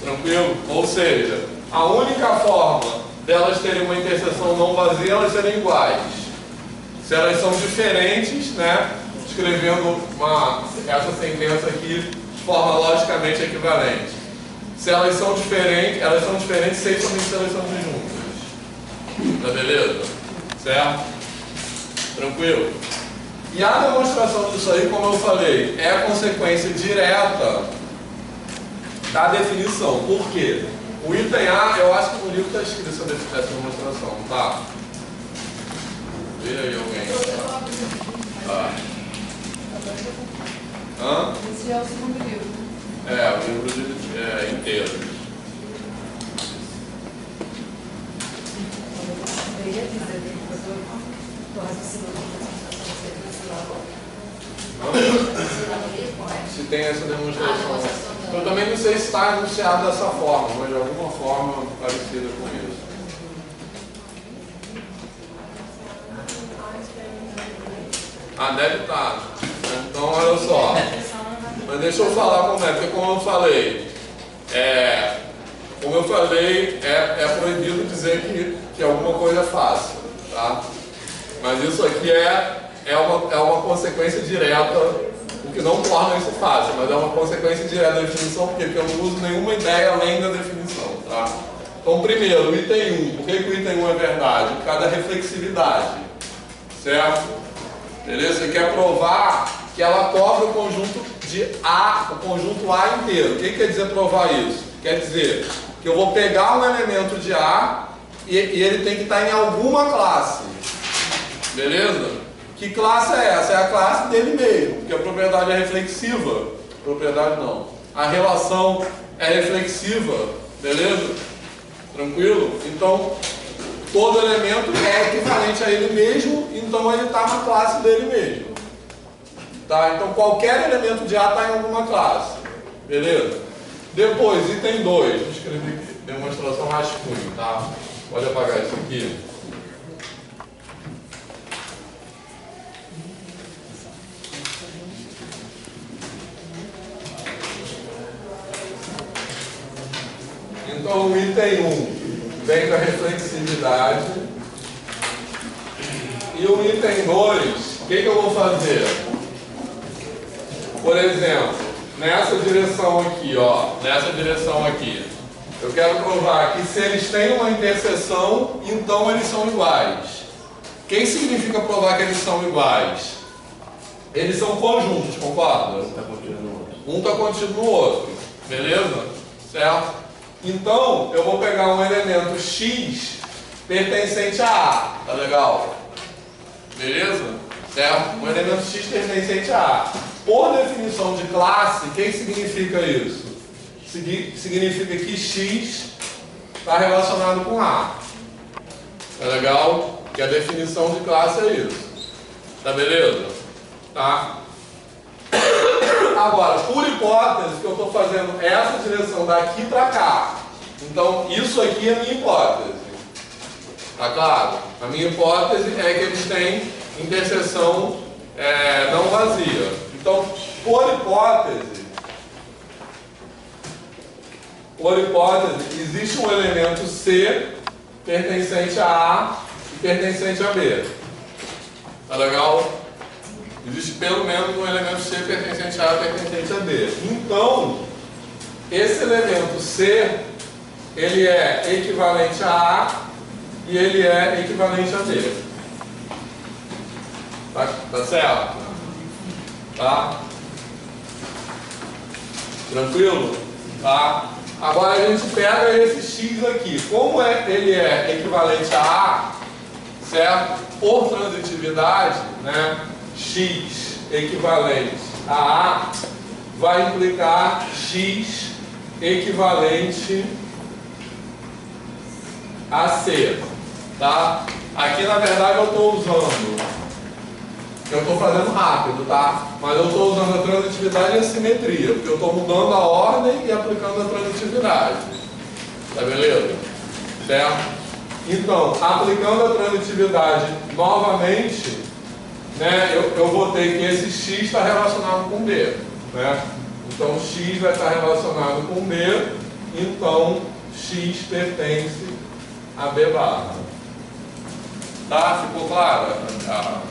Tranquilo? Ou seja, a única forma delas terem uma interseção não vazia, elas serem iguais. Se elas são diferentes, né? Escrevendo essa sentença aqui de forma logicamente equivalente. Se elas são diferentes, sem somente se elas são disjuntas. Tá beleza? Certo? Tranquilo? E a demonstração disso aí, como eu falei, é a consequência direta da definição. Por quê? O item A, eu acho que no livro está escrito essa demonstração, tá? Vê aí alguém. Tá. Hã? Esse é o segundo livro. É, o livro inteiro. Se tem essa demonstração. Eu também não sei se está anunciado dessa forma, mas de alguma forma parecida com isso. Ah, deve estar. Então, olha só. Mas deixa eu falar como é, porque como eu falei, é proibido dizer que alguma coisa é fácil, tá? Mas isso aqui é uma consequência direta, o que não torna isso fácil, mas é uma consequência direta da definição, porque eu não uso nenhuma ideia além da definição, tá? Então, primeiro, o item 1. Por que o item 1 é verdade? Por causa da reflexividade, certo? Beleza? Você quer provar que ela cobre o conjunto de A, o conjunto A inteiro. O que quer dizer provar isso? Quer dizer que eu vou pegar um elemento de A e ele tem que estar em alguma classe. Beleza? Que classe é essa? É a classe dele mesmo, porque a propriedade é reflexiva. Propriedade não. A relação é reflexiva. Beleza? Tranquilo? Então, todo elemento é equivalente a ele mesmo, então ele está na classe dele mesmo. Tá? Então, qualquer elemento de A está em alguma classe. Beleza? Depois, item 2. Vou escrever aqui. Demonstração rascunho, tá? Pode apagar isso aqui. Então, o item 1 vem da reflexividade. E o item 2, o que eu vou fazer? Por exemplo, nessa direção aqui, ó, nessa direção aqui, eu quero provar que se eles têm uma interseção, então eles são iguais. O que significa provar que eles são iguais? Eles são conjuntos, concorda? Um está contido no outro. Beleza? Certo? Então, eu vou pegar um elemento X pertencente a A. Tá legal? Beleza? Certo? Um elemento X pertencente a A. Por definição de classe, o que significa isso? Significa que X está relacionado com A. Tá legal? Que a definição de classe é isso. Tá beleza? Tá? Agora, por hipótese, que eu estou fazendo essa direção daqui para cá. Então, isso aqui é a minha hipótese. Tá claro? A minha hipótese é que eles têm interseção não vazia. Então, por hipótese, existe um elemento C pertencente a A e pertencente a B. Tá legal? Existe pelo menos um elemento C pertencente a A e pertencente a B. Então, esse elemento C, ele é equivalente a A e ele é equivalente a B. Tá certo? Tá? Tranquilo? Tá? Agora a gente pega esse X aqui. Como ele é equivalente a A, certo? Por transitividade, né? X equivalente a A vai implicar X equivalente a C. Tá? Aqui na verdade eu estou usando, eu estou fazendo rápido, tá? Mas eu estou usando a transitividade e a simetria, porque eu estou mudando a ordem e aplicando a transitividade. Tá beleza? Certo? Então, aplicando a transitividade novamente, né, eu vou ter que esse X está relacionado com B. Né? Então, X vai estar relacionado com B, então X pertence a B barra. Tá? Ficou clara a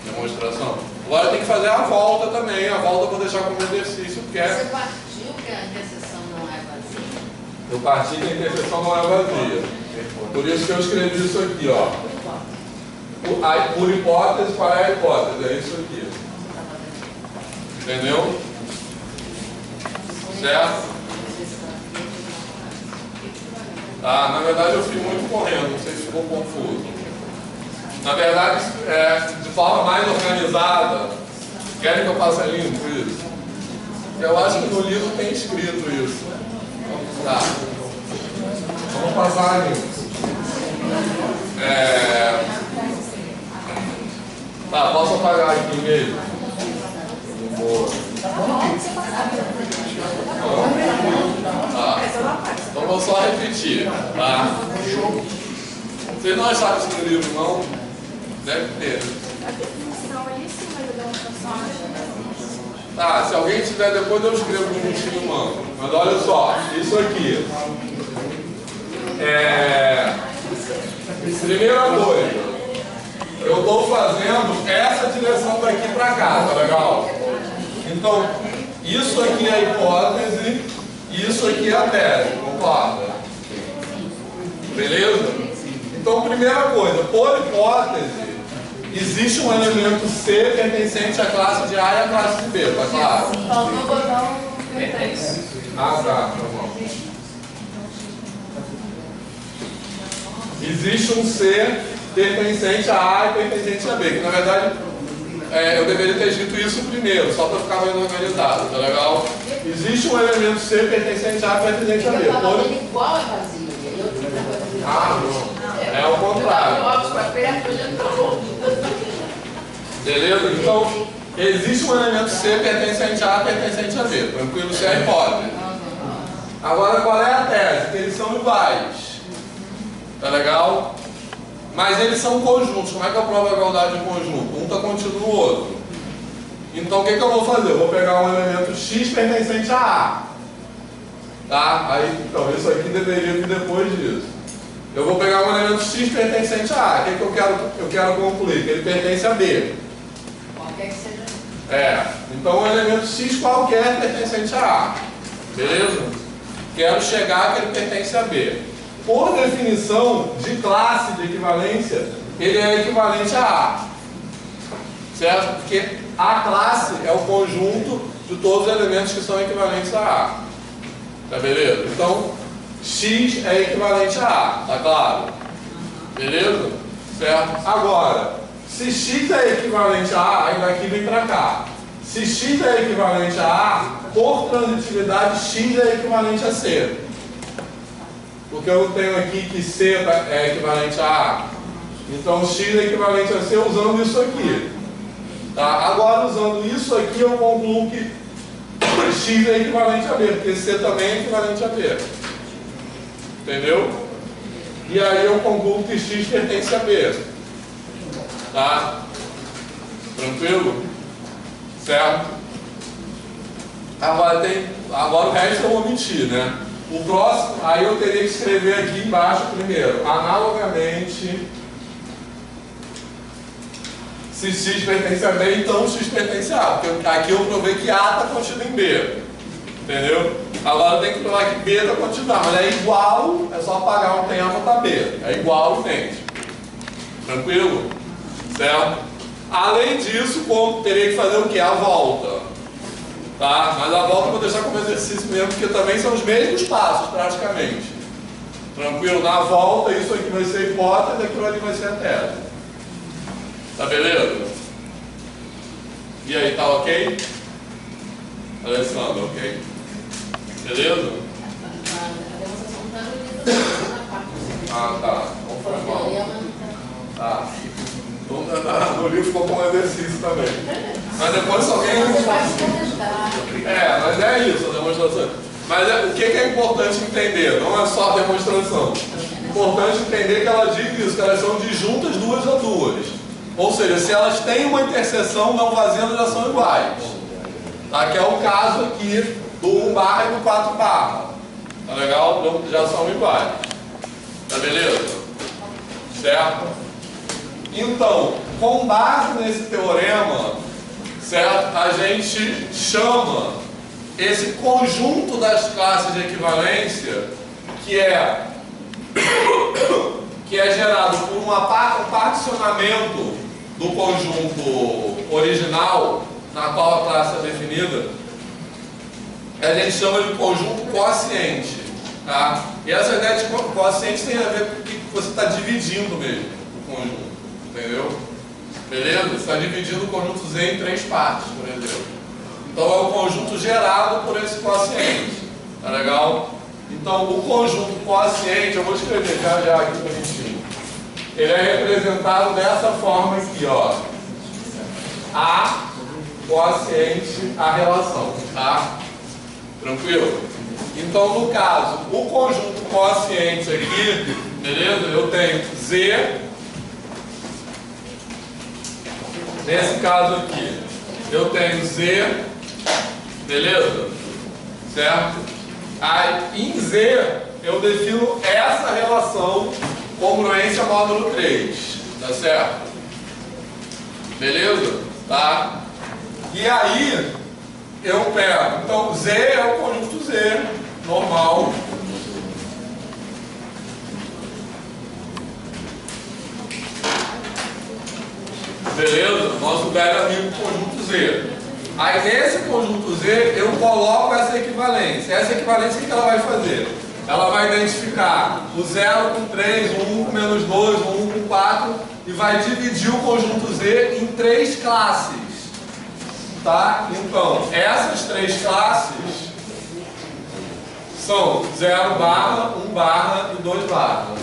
demonstração? Agora tem que fazer a volta também. A volta eu vou deixar como exercício. Porque Você partiu que a interseção não é vazia? Eu parti que a interseção não é vazia. Por isso que eu escrevi isso aqui, ó. Por hipótese, qual é a hipótese? É isso aqui. Entendeu? Certo? Tá, na verdade eu fui muito correndo, não sei se ficou confuso. Na verdade, de forma mais organizada, querem que eu passe limpo isso? Eu acho que no livro tem escrito isso. Tá. Vamos passar limpo. Tá, posso apagar aqui mesmo? Boa. Tá. Então vou só repetir, tá? Vocês não acharam isso no livro, não? Deve ter. A definição é isso, mas a demonstração Tá, se alguém tiver depois eu escrevo bonitinho, mano. Mas olha só, isso aqui. Primeira coisa, eu estou fazendo essa direção daqui para cá, tá legal? Então, isso aqui é a hipótese, isso aqui é a tese, concorda? Beleza? Então, primeira coisa, por hipótese, existe um elemento C pertencente à classe de A e à classe de B, tá claro? Faltou botar um pertence. Ah, tá bom. Existe um C pertencente a A e pertencente a B, que na verdade eu deveria ter escrito isso primeiro, só para ficar mais organizado, tá legal? Existe um elemento C pertencente a A e pertencente a B. Eu estava vendo igual é vazio, e eu tive vazio. Ah, não. É o contrário. Eu óculos para perto, olhando para o outro. Beleza? Então, existe um elemento C pertencente a A e pertencente a B. Tranquilo? Isso é a hipótese. Agora, qual é a tese? Que eles são iguais. Tá legal? Mas eles são conjuntos. Como é que eu provo a igualdade de conjunto? Um está contido no outro. Então, o que eu vou fazer? Eu vou pegar um elemento X pertencente a A. Tá? Aí, então, isso aqui deveria vir depois disso. Eu vou pegar um elemento X pertencente a A. O que eu quero concluir? Que ele pertence a B. Qualquer que seja. Então um elemento X qualquer pertencente a A. Beleza? Quero chegar que ele pertence a B. Por definição de classe de equivalência, ele é equivalente a A. Certo? Porque a classe é o conjunto de todos os elementos que são equivalentes a A. Tá beleza? Então, X é equivalente a A. Tá claro? Beleza? Certo? Agora, se X é equivalente a A, aí daqui vem para cá. Se X é equivalente a A, por transitividade, X é equivalente a C. Porque eu tenho aqui que C é equivalente a A. Então, X é equivalente a C usando isso aqui. Tá? Agora, usando isso aqui, eu concluo que X é equivalente a B, porque C também é equivalente a B. Entendeu? E aí eu concluo que X pertence a B. Tá? Tranquilo? Certo? Agora o resto eu omiti, né? O próximo, aí eu teria que escrever aqui embaixo primeiro. Analogamente, se X pertence a B, então X pertence a A. Porque aqui eu provei que A está contido em B. Entendeu? Agora eu tenho que provar que B está contido em A. Mas é igual, é só apagar um tema para B. É igual, gente. Tranquilo? Certo? Além disso, teria que fazer o que? A volta. Tá? Mas a volta eu vou deixar como exercício mesmo, porque também são os mesmos passos, praticamente. Tranquilo? Na volta, isso aqui vai ser a hipótese, aquilo ali vai ser a tese. Tá beleza? E aí, tá ok? Alessandro, ok? Beleza? A demonstração está na parte. Ah, tá. Então foi mal. Tá. No livro ficou como exercício também. Mas depois se alguém... mas é isso, a demonstração. Mas o que é importante entender? Não é só a demonstração. É importante entender que ela diz isso, que elas são disjuntas duas a duas. Ou seja, se elas têm uma interseção não vazia, elas já são iguais. Tá? Que é o caso aqui do 1 barra e do 4 barra. Tá legal? Então já são iguais. Tá beleza? Certo? Então, com base nesse teorema, certo? A gente chama esse conjunto das classes de equivalência que é gerado por um particionamento do conjunto original, na qual a classe é definida, a gente chama de conjunto quociente. Tá? E essa ideia de quociente tem a ver com o que você está dividindo mesmo o conjunto. Entendeu? Beleza? Você está dividindo o conjunto Z em 3 partes, por exemplo. Então é o conjunto gerado por esse quociente. Tá legal? Então o conjunto quociente, eu vou escrever já aqui bonitinho. Ele é representado dessa forma aqui, ó. A quociente, a relação, tá? Tranquilo? Então, no caso, o conjunto quociente aqui, beleza? Eu tenho Z. Nesse caso aqui, eu tenho Z, beleza? Certo? Aí, em Z, eu defino essa relação congruência módulo 3, tá certo? Beleza? Tá? E aí, eu pego, então Z é o conjunto Z, normal. Beleza? Nosso velho amigo conjunto Z. Aí nesse conjunto Z eu coloco essa equivalência. Essa equivalência o que ela vai fazer? Ela vai identificar o 0 com 3, o 1 com menos 2, o 1 com 4 e vai dividir o conjunto Z em 3 classes. Tá? Então, essas 3 classes são 0 barra, 1 barra e 2 barra.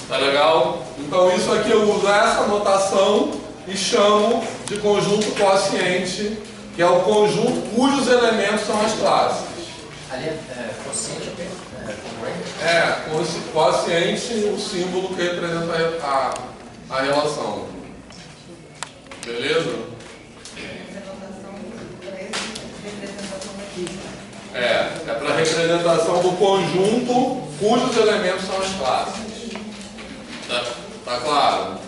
Tá legal? Então isso aqui eu uso essa notação e chamo de conjunto quociente, que é o conjunto cujos elementos são as classes. Ali é quociente congruente? Quociente, o símbolo que representa a relação. Beleza? É para a representação do conjunto cujos elementos são as classes. Tá claro?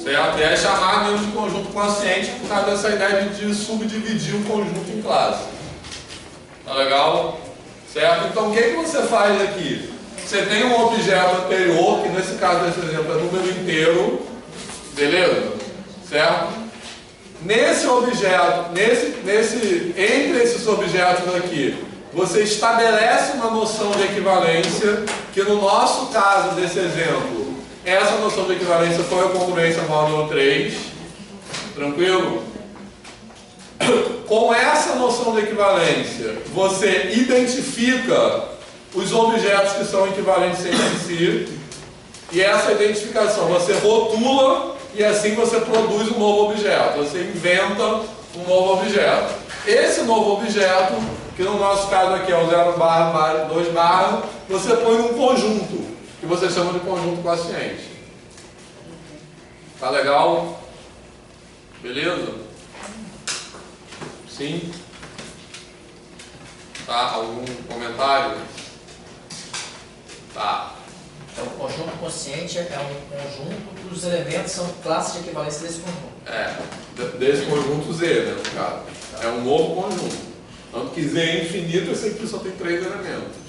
Certo? E é chamado mesmo de conjunto quociente por causa dessa ideia de subdividir o conjunto em classes. Tá legal? Certo? Então o que você faz aqui? Você tem um objeto anterior, que nesse caso desse exemplo é número inteiro, beleza? Certo? Nesse objeto, entre esses objetos aqui, você estabelece uma noção de equivalência, que no nosso caso desse exemplo, essa noção de equivalência foi a congruência módulo 3. Tranquilo? Com essa noção de equivalência, você identifica os objetos que são equivalentes entre si, e essa identificação você rotula, e assim você produz um novo objeto. Você inventa um novo objeto. Esse novo objeto, que no nosso caso aqui é o 0 barra, 2 barra, você põe num conjunto, que você chama de conjunto quociente. Tá legal? Beleza? Sim? Tá? Algum comentário? Tá. Então, o conjunto quociente é um conjunto cujos elementos são classes de equivalência desse conjunto. Desse conjunto Z, né, no caso. É um novo conjunto. Tanto que Z é infinito, esse aqui só tem 3 elementos.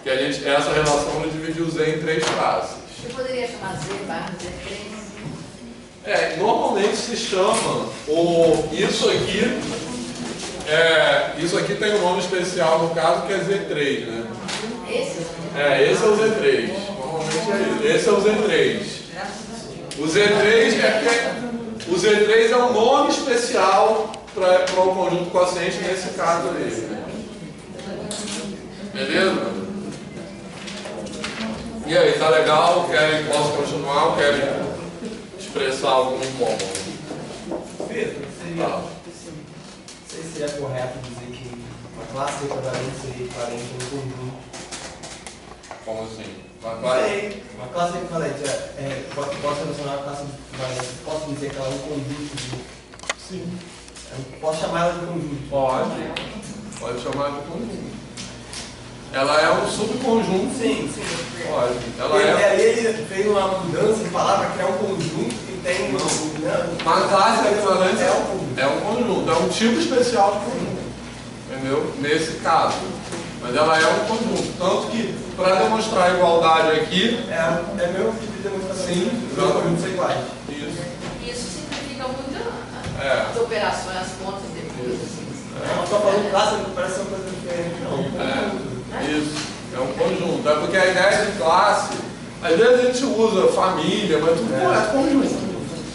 Que essa relação ele dividiu Z em 3 classes. Você poderia chamar Z barra Z3? Normalmente se chama isso aqui tem um nome especial no caso que é Z3, né? Esse? Esse é o Z3. Normalmente é isso. Esse é o Z3. O Z3 é um nome especial para o conjunto quociente nesse caso aí. Beleza? E aí, tá legal? Posso continuar ou querem expressar algum incômodo? Pedro, não sei se seria correto dizer que uma classe de equivalente seria equivalente a um conjunto. Como assim? Uma classe equivalente, posso relacionar a classe equivalente, posso dizer que ela é um conjunto de... Sim. Eu posso chamar ela de conjunto? Pode chamar de conjunto. Ela é um subconjunto. Sim. Pode. Aí ele fez uma mudança de palavra que é um conjunto e tem uma classe equivalente é um conjunto, é um tipo especial de conjunto. Entendeu? Nesse caso. Mas ela é um conjunto. Tanto que, para demonstrar a igualdade aqui... É meu tipo de demonstração. Sim, os conjuntos são iguais. Isso simplifica muito as operações, as contas depois. Assim. Não, só falando classe, parece uma coisa diferente. Não, Isso, é um conjunto. É porque a ideia de classe Às vezes a gente usa família, mas tudo é conjunto,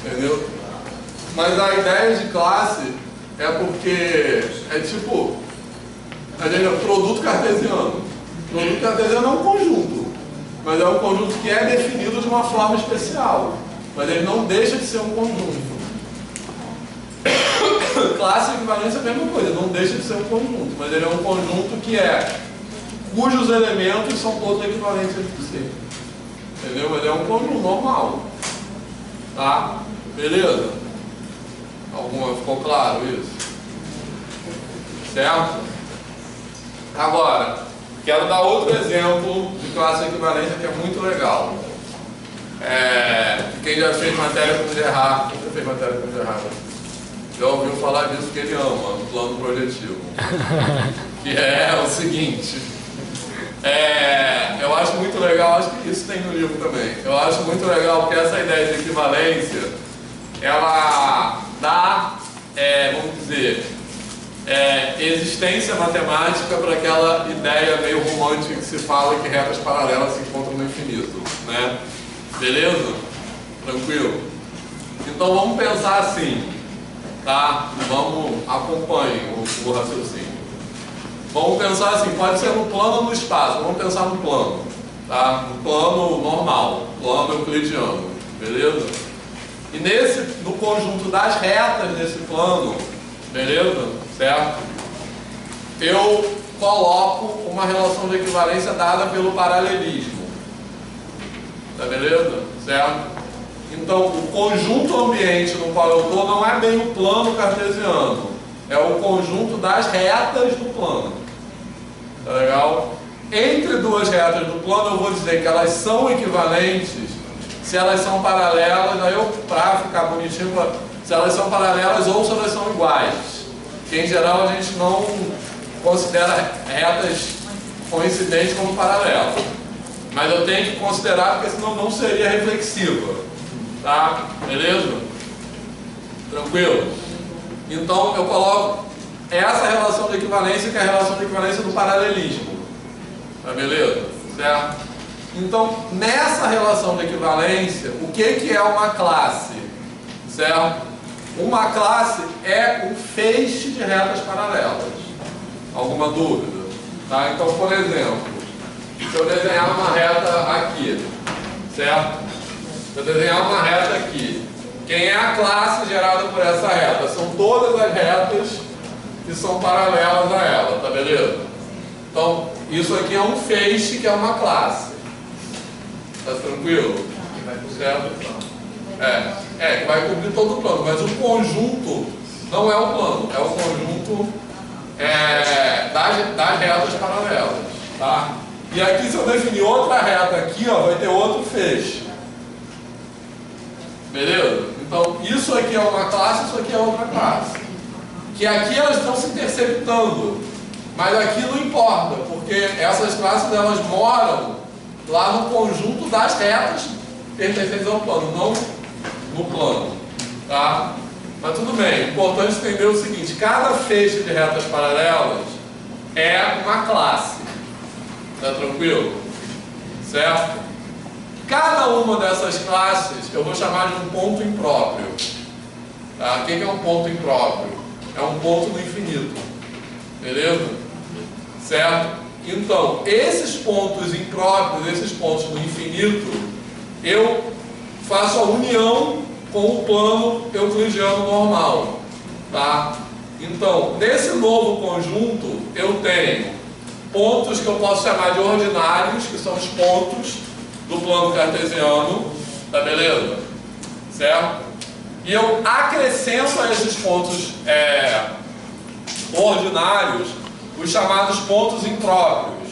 entendeu? Mas a ideia de classe é porque é tipo, a gente, produto cartesiano. Produto cartesiano é um conjunto, mas é um conjunto que é definido de uma forma especial, mas ele não deixa de ser um conjunto. Classe e equivalência é a mesma coisa, não deixa de ser um conjunto, mas ele é um conjunto cujos elementos são todos equivalentes entre si. Entendeu? Mas é um conjunto normal. Tá? Beleza? Ficou claro isso? Certo? Agora, quero dar outro exemplo de classe e equivalência que é muito legal. Quem já fez matéria com o Gerard, quem já fez matéria com o Gerard? Já ouviu falar disso que ele ama, no plano projetivo. Que é o seguinte, eu acho muito legal, acho que isso tem no livro também. Eu acho muito legal porque essa ideia de equivalência, ela dá, vamos dizer, existência matemática para aquela ideia meio romântica que se fala que retas paralelas se encontram no infinito, né? Beleza? Tranquilo? Então vamos pensar assim, tá? Acompanhem o raciocínio. Vamos pensar assim, pode ser no plano ou no espaço. Vamos pensar no plano, tá? No plano normal, plano euclidiano, beleza? E no conjunto das retas desse plano, beleza? Certo? Eu coloco uma relação de equivalência dada pelo paralelismo. Tá beleza? Certo? Então, o conjunto ambiente no qual eu estou não é bem o plano cartesiano. É o conjunto das retas do plano. Tá legal? Entre duas retas do plano, eu vou dizer que elas são equivalentes se elas são paralelas, aí para ficar bonitinho, se elas são paralelas ou se elas são iguais. Que em geral a gente não considera retas coincidentes como paralelas. Mas eu tenho que considerar porque senão não seria reflexiva. Tá? Beleza? Tranquilo? Então eu coloco essa relação de equivalência que é a relação de equivalência do paralelismo. Tá beleza? Certo? Então, nessa relação de equivalência, o que é uma classe? Certo? Uma classe é um feixe de retas paralelas. Alguma dúvida? Tá? Então, por exemplo, se eu desenhar uma reta aqui, certo? Se eu desenhar uma reta aqui, quem é a classe gerada por essa reta? São todas as retas que são paralelas a ela, tá beleza? Então, isso aqui é um feixe que é uma classe. Tá tranquilo? Certo? Que vai cobrir todo o plano, mas o conjunto não é o plano, é o conjunto das retas paralelas, tá? E aqui, se eu definir outra reta aqui, ó, vai ter outro feixe. Beleza? Então, isso aqui é uma classe, isso aqui é outra classe. Que aqui elas estão se interceptando, mas aqui não importa, porque essas classes elas moram lá no conjunto das retas pertencentes ao plano, não no plano, tá? Mas tudo bem, o importante entender o seguinte, cada feixe de retas paralelas é uma classe, tá tranquilo? Certo? Cada uma dessas classes eu vou chamar de um ponto impróprio, tá? O que é um ponto impróprio? É um ponto no infinito, beleza? Certo? Então, esses pontos impróprios, esses pontos no infinito, eu faço a união com o plano euclidiano normal, tá? Então, nesse novo conjunto, eu tenho pontos que eu posso chamar de ordinários, que são os pontos do plano cartesiano, tá beleza? Certo? E eu acrescento a esses pontos ordinários os chamados pontos impróprios,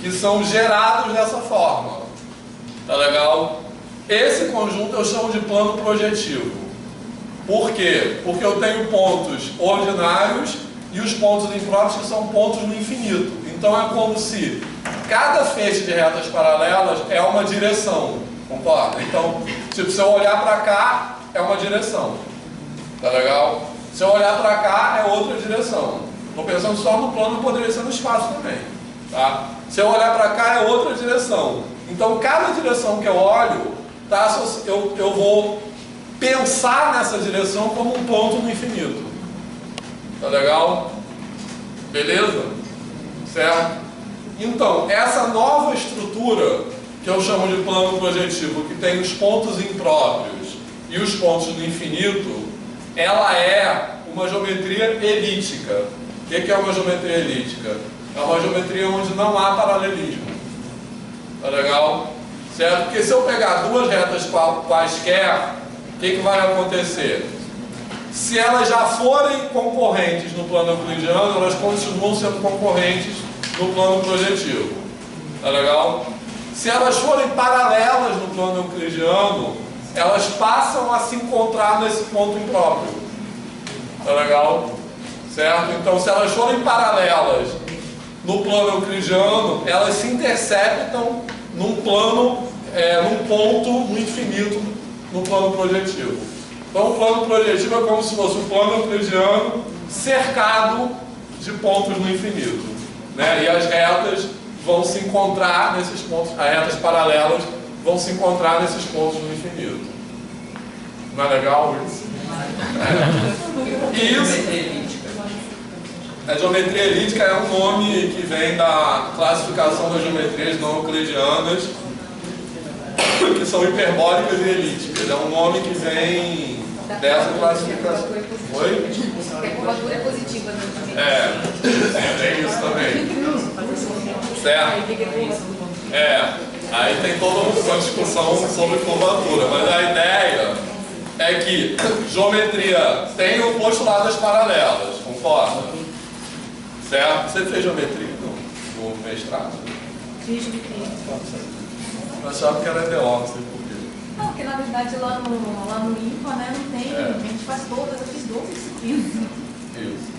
que são gerados dessa forma. Tá legal? Esse conjunto eu chamo de plano projetivo. Por quê? Porque eu tenho pontos ordinários e os pontos impróprios que são pontos no infinito. Então é como se cada feixe de retas paralelas é uma direção. Concorda? Então, tipo, se eu olhar para cá, é uma direção. Tá legal? Se eu olhar para cá, é outra direção. Estou pensando só no plano, poderia ser no espaço também. Tá? Se eu olhar para cá, é outra direção. Então, cada direção que eu olho, tá, eu vou pensar nessa direção como um ponto no infinito. Tá legal? Beleza? Certo? Então, essa nova estrutura, que eu chamo de plano projetivo, que tem os pontos impróprios e os pontos no infinito, ela é uma geometria elíptica. O que é uma geometria elíptica? É uma geometria onde não há paralelismo. Tá legal? Certo? Porque se eu pegar duas retas quaisquer, o que vai acontecer? Se elas já forem concorrentes no plano euclidiano, elas continuam sendo concorrentes no plano projetivo. Tá legal? Se elas forem paralelas no plano euclidiano, elas passam a se encontrar nesse ponto impróprio. Tá legal? Certo? Então, se elas forem paralelas no plano euclidiano, elas se interceptam num plano, num ponto no infinito no plano projetivo. Então, o plano projetivo é como se fosse um plano euclidiano cercado de pontos no infinito, né? E as retas vão se encontrar nesses pontos, as retas paralelas vão se encontrar nesses pontos no infinito. Não é legal isso? E isso, a geometria elíptica é um nome que vem da classificação das geometrias não euclidianas, que são hiperbólicas e elípticas. É um nome que vem dessa classificação. Oi? A curvatura é positiva, né? Tem isso também. Certo? Aí tem toda uma discussão sobre curvatura, mas a ideia é que geometria tem o postulado das paralelas, concorda? Certo? Você fez geometria no mestrado? Fiz geometria. Eu achava que era EDO, não sei porquê. Não, porque na verdade lá no INPA, né, não tem, a gente faz todas, eu fiz 12 disciplinas. Isso.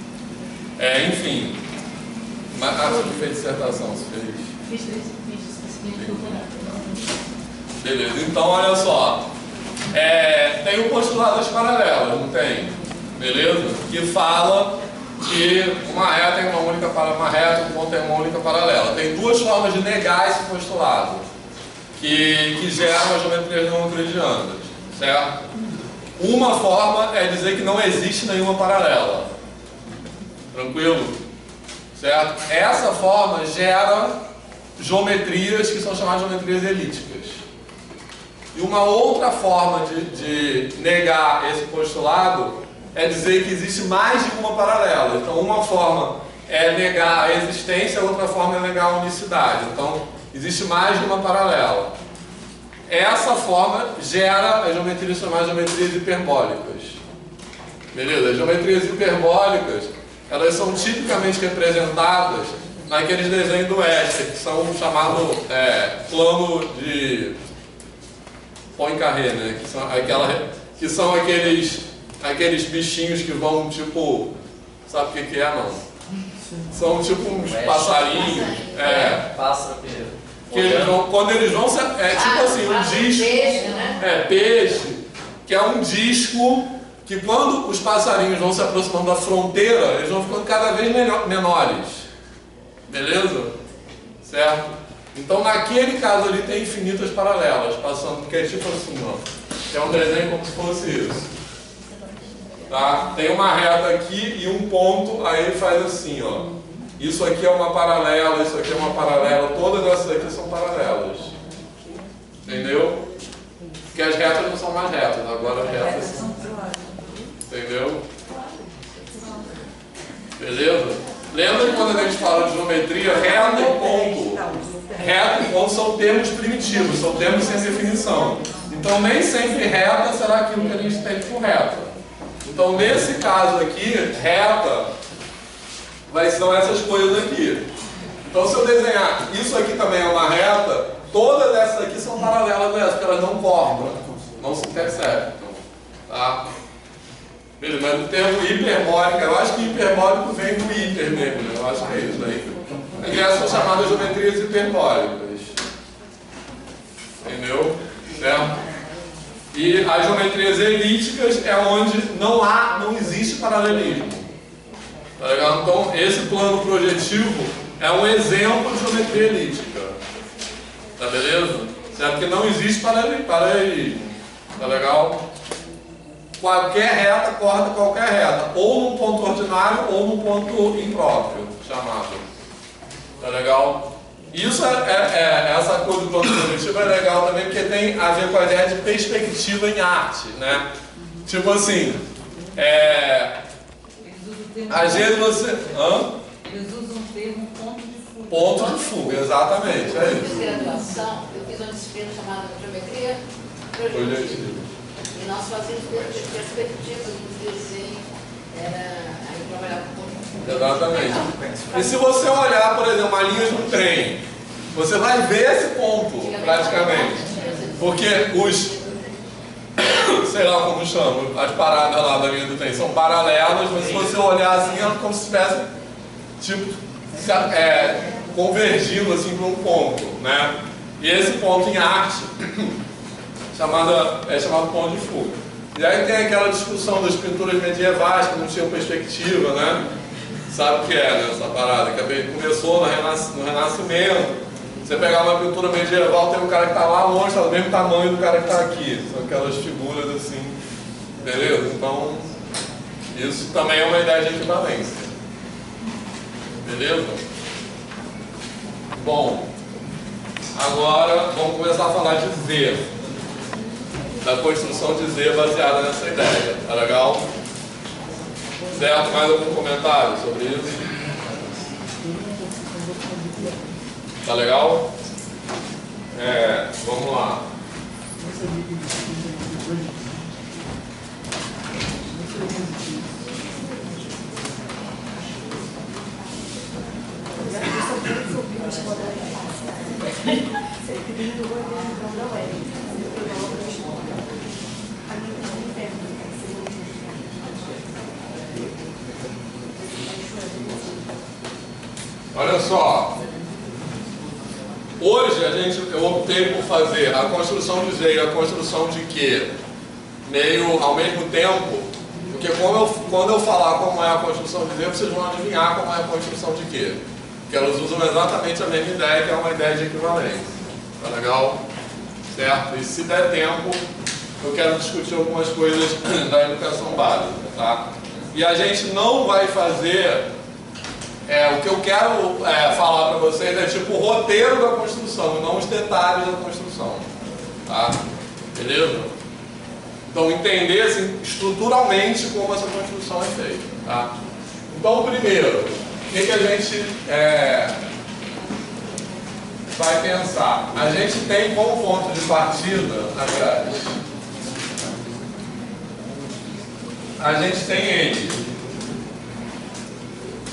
Enfim. Mas você fez dissertação, você fez? Fiz disciplinas. Beleza, então olha só. Tem o postulado das paralelas, não tem? Beleza? Que fala que uma reta é uma reta, um ponto é uma única paralela. Tem duas formas de negar esse postulado, que geram as geometrias não euclidianas, certo? Uma forma é dizer que não existe nenhuma paralela. Tranquilo? Certo? Essa forma gera geometrias que são chamadas de geometrias elípticas. E uma outra forma de negar esse postulado é dizer que existe mais de uma paralela. Então, uma forma é negar a existência, a outra forma é negar a unicidade. Então, existe mais de uma paralela. Essa forma gera as geometrias chamadas de geometrias hiperbólicas. Beleza? As geometrias hiperbólicas, elas são tipicamente representadas naqueles desenhos do Escher, que são chamados plano de Poincaré, né? Que são aqueles bichinhos que vão, tipo, sabe o que é, não? São tipo uns passarinhos. Pássaro que eles vão, quando eles vão, tipo assim, um disco. Peixe, né? Peixe, que é um disco que quando os passarinhos vão se aproximando da fronteira, eles vão ficando cada vez menores. Beleza? Certo? Então, naquele caso ali tem infinitas paralelas, passando, que é tipo assim, ó. É um desenho como se fosse isso. Tá? Tem uma reta aqui e um ponto, aí ele faz assim, ó. Isso aqui é uma paralela, isso aqui é uma paralela, todas essas aqui são paralelas. Entendeu? Porque as retas não são mais retas, agora as retas são. Entendeu? Beleza? Lembra que quando a gente fala de geometria, reta e ponto são termos primitivos, são termos sem definição. Então nem sempre reta será aquilo que a gente tem por reta. Então nesse caso aqui, reta são essas coisas aqui. Então se eu desenhar, isso aqui também é uma reta, todas essas aqui são paralelas a essa, porque elas não cortam, não se interceptam. Tá? Beleza, mas o termo hiperbólica, eu acho que hiperbólico vem do hiper mesmo, né? Eu acho que é isso aí. E essas são chamadas geometrias hiperbólicas. Entendeu? Certo? E as geometrias elípticas é onde não existe paralelismo. Tá legal? Então, esse plano projetivo é um exemplo de geometria elíptica. Tá beleza? Certo? Que não existe paralelismo. Tá legal? Qualquer reta corta qualquer reta, ou num ponto ordinário ou num ponto impróprio, chamado. Tá legal? Isso essa coisa do plano projetivo é legal também porque tem a ver com a ideia de perspectiva em arte, né? Tipo assim, às vezes você... Eles usam o termo ponto de fuga. Ponto de fuga, exatamente, é isso. Na graduação, eu fiz uma disciplina chamada Geometria Projetiva. E nós fazíamos perspectivas no desenho, aí trabalhava com ponto de fuga. Exatamente. E se você olhar, por exemplo, uma linha de um trem, você vai ver esse ponto, praticamente. Porque os... sei lá como chama, as paradas lá da linha do trem são paralelas, mas se você olhar assim, é como se estivesse tipo, convergindo assim para um ponto, né? E esse ponto em arte é chamado ponto de fuga. E aí tem aquela discussão das pinturas medievais que não tinham perspectiva, né? Sabe o que é, né, essa parada? Que começou no Renascimento. Você pegar uma pintura medieval, tem um cara que está lá longe, está do mesmo tamanho do cara que está aqui. São aquelas figuras assim, beleza? Então, isso também é uma ideia de equivalência. Beleza? Bom, agora vamos começar a falar de Z. Da construção de Z baseada nessa ideia. Tá legal? Certo? Mais algum comentário sobre isso? Tá legal? Vamos lá. Olha só. Hoje eu optei por fazer a construção de Z e a construção de Q meio ao mesmo tempo, porque quando eu falar como é a construção de Z, vocês vão adivinhar como é a construção de Q. Porque elas usam exatamente a mesma ideia, que é uma ideia de equivalência. Tá legal? Certo? E se der tempo, eu quero discutir algumas coisas da educação básica, tá? E a gente não vai fazer... o que eu quero falar para vocês é tipo o roteiro da construção, e não os detalhes da construção. Tá? Beleza? Então entender assim, estruturalmente como essa construção é feita. Tá? Então primeiro, o que a gente vai pensar? A gente tem como ponto de partida, aliás, a gente tem ele.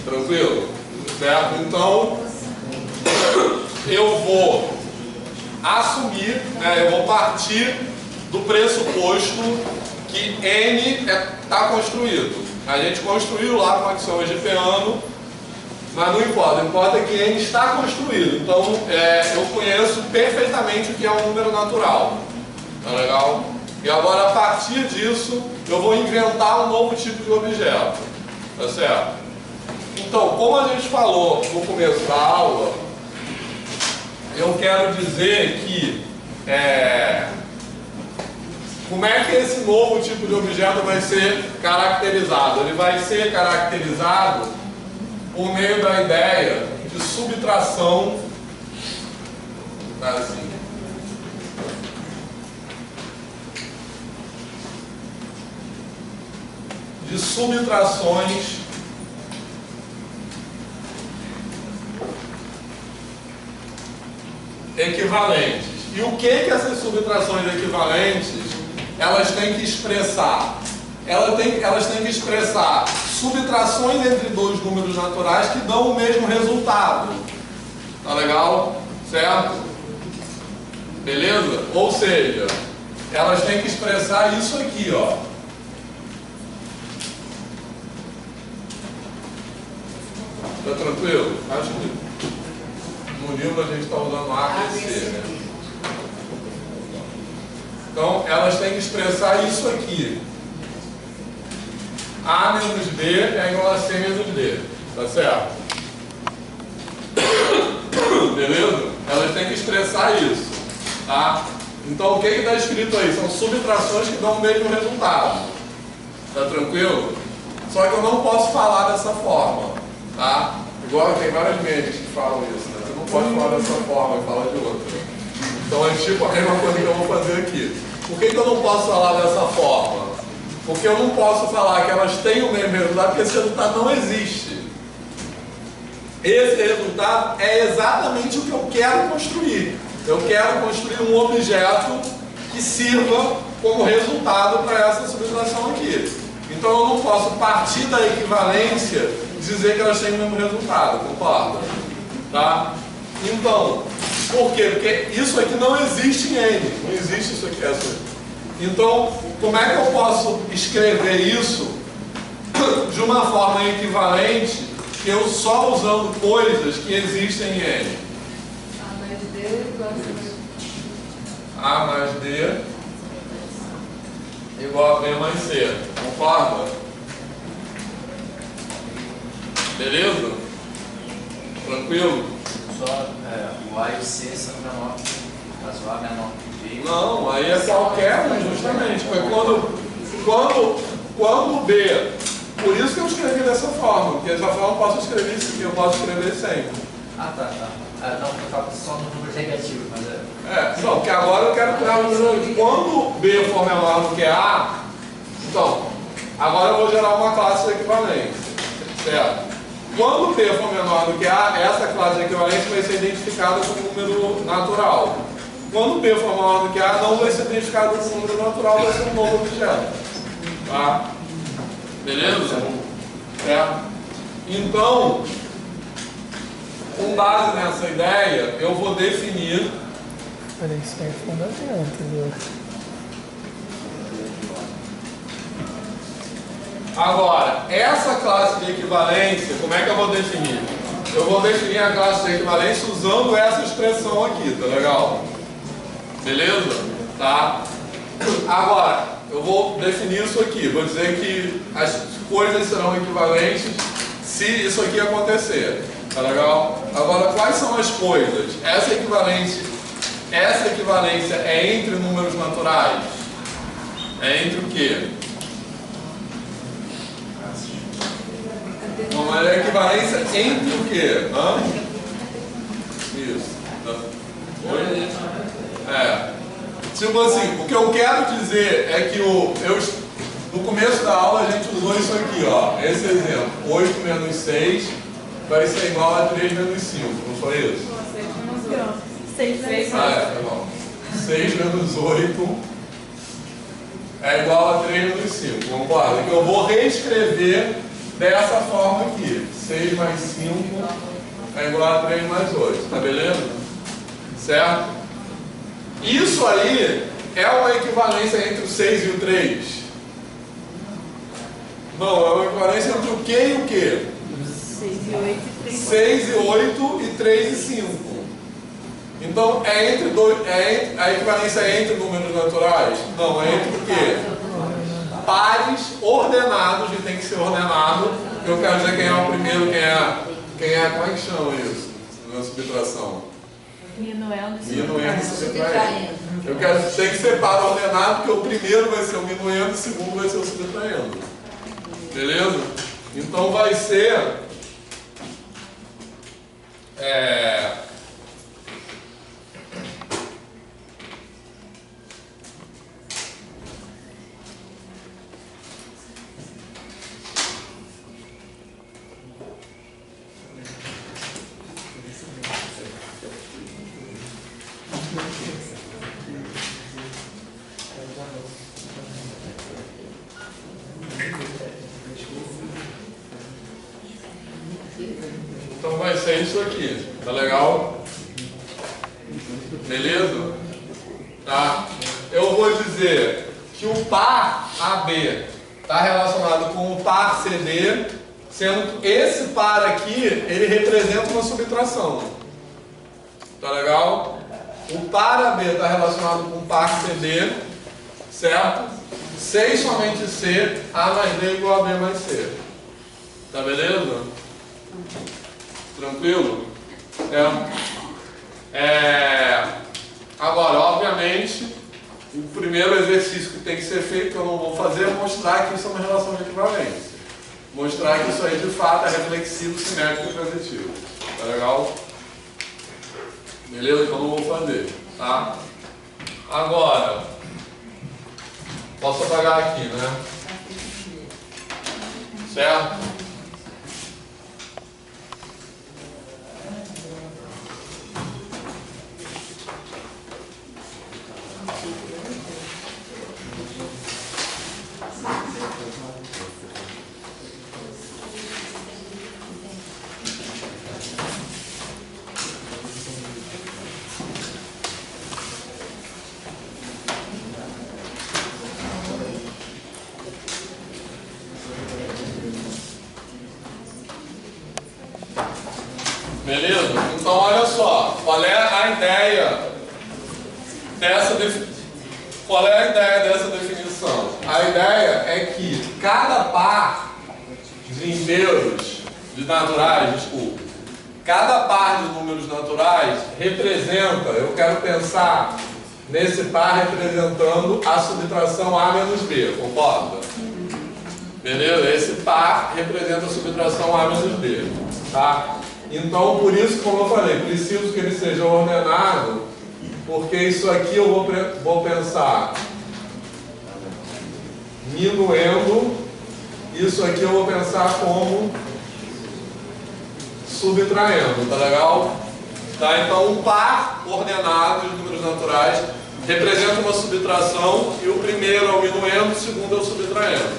Tranquilo? Certo? Então, eu vou assumir, eu vou partir do pressuposto que N está construído. A gente construiu lá com axiomas de Peano, mas não importa. O que importa é que N está construído. Então, eu conheço perfeitamente o que é um número natural. Tá legal? E agora, a partir disso, eu vou inventar um novo tipo de objeto. Tá certo? Então, como a gente falou no começo da aula, eu quero dizer que como é que esse novo tipo de objeto vai ser caracterizado? Ele vai ser caracterizado por meio da ideia de subtração, assim, de subtrações equivalentes. E o que essas subtrações equivalentes elas têm que expressar? Elas têm que expressar subtrações entre dois números naturais que dão o mesmo resultado. Tá legal? Certo? Beleza? Ou seja, elas têm que expressar isso aqui, ó. Tá tranquilo? Acho que no livro a gente está usando A, B, C, né? Então, elas têm que expressar isso aqui. A menos B é igual a C menos D. Tá certo? Beleza? Elas têm que expressar isso, tá? Então o que está escrito aí? São subtrações que dão o mesmo resultado. Tá tranquilo? Só que eu não posso falar dessa forma, tá? Igual tem várias médias que falam isso, né? Você não pode falar dessa forma e falar de outra. Então é tipo a mesma coisa que eu vou fazer aqui. Por que eu não posso falar dessa forma? Porque eu não posso falar que elas têm o mesmo resultado, porque esse resultado não existe. Esse resultado é exatamente o que eu quero construir. Eu quero construir um objeto que sirva como resultado para essa subtração aqui. Então eu não posso partir da equivalência e dizer que elas têm o mesmo resultado, concorda? Tá? Então, por quê? Porque isso aqui não existe em N. Não existe isso aqui. Então, como é que eu posso escrever isso de uma forma equivalente, que eu só usando coisas que existem em N? A mais D igual a B mais C. Concorda? Beleza? Tranquilo? Só o A e o C são menor, caso A menor que B. Não, aí é qualquer um, justamente. Foi quando B. Por isso que eu escrevi dessa forma, porque dessa forma eu posso escrever isso aqui, eu posso escrever sempre. Ah, tá. Não, eu falo só no número negativo, mas não, porque agora eu quero criar um número. Quando B for menor do que A, então, agora eu vou gerar uma classe de equivalência, certo? Quando B for menor do que A, essa classe de equivalência vai ser identificada como número natural. Quando B for menor do que A, não vai ser identificado como número natural, vai ser um novo objeto. Tá? Beleza? Certo? Então, com base nessa ideia, eu vou definir. Olha, isso é fundamental, entendeu? Agora, essa classe de equivalência, como é que eu vou definir? Eu vou definir a classe de equivalência usando essa expressão aqui, tá legal? Beleza? Tá? Agora, eu vou definir isso aqui. Vou dizer que as coisas serão equivalentes se isso aqui acontecer. Tá legal? Agora, quais são as coisas? Essa equivalência é entre números naturais? É entre o quê? Não, mas é equivalência entre o quê? Hã? Isso. Oi? Tipo assim, o que eu quero dizer é que no começo da aula a gente usou isso aqui, ó. Esse exemplo. 8 menos 6 vai ser igual a 3 menos 5, não foi isso? 6 menos 5. Tá bom. 6 menos 8 é igual a 3 menos 5, concorda? Que eu vou reescrever dessa forma aqui. 6 mais 5 é igual a 3 mais 8, tá beleza? Certo? Isso aí é uma equivalência entre o 6 e o 3? Não, é uma equivalência entre o que e o que? 6 e 8 e 3. 6 e 8 e 3 e 5. Então, a equivalência é entre números naturais? Não, é entre o quê? Pares ordenados, e tem que ser ordenado. Eu quero dizer quem é o primeiro, como é que chama isso? Na subtração. Minuendo subtraindo. Eu quero dizer que ser par ordenado, porque o primeiro vai ser o minuendo, o segundo vai ser o subtraindo. Beleza? Então vai ser então vai ser isso aqui, tá legal? Beleza? Tá? Eu vou dizer que o par AB está relacionado com o par CD, sendo que esse par aqui, ele representa uma subtração. Tá legal? O par AB está relacionado com o par CD, certo? C e somente C, A mais D igual a B mais C. Tá beleza? Tranquilo? Agora, obviamente, o primeiro exercício que tem que ser feito, que eu não vou fazer, é mostrar que isso é uma relação de equivalência. Mostrar que isso aí de fato é reflexivo, simétrico e transitivo. Tá legal? Beleza? Então eu não vou fazer. Tá? Agora, posso apagar aqui, né? Certo? Beleza? Então olha só, qual é a ideia dessa definição? A ideia é que cada par de inteiros, de naturais, desculpa, cada par de números naturais representa, eu quero pensar nesse par representando a subtração A menos B, concorda? Beleza? Esse par representa a subtração A menos B, tá? Então, por isso, como eu falei, preciso que ele seja ordenado, porque isso aqui eu vou pensar minuendo, isso aqui eu vou pensar como subtraindo, tá legal? Tá? Então, um par ordenado de números naturais representa uma subtração e o primeiro é o minuendo, o segundo é o subtraindo.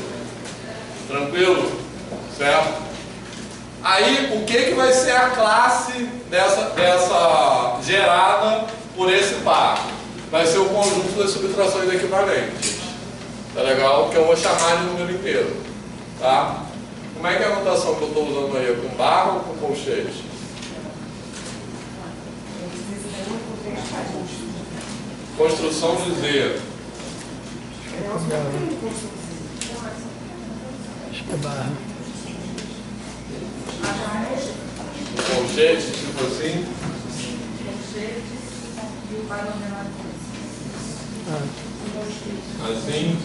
Tranquilo? Certo? Aí, o que vai ser a classe dessa gerada por esse par? Vai ser o conjunto das subtrações equivalentes. Tá legal? Que eu vou chamar de número inteiro. Tá? Como é que é a notação que eu estou usando aí? É com barra ou com colchete? Construção de Z. Acho que é barra. Colchete, tipo assim. Assim?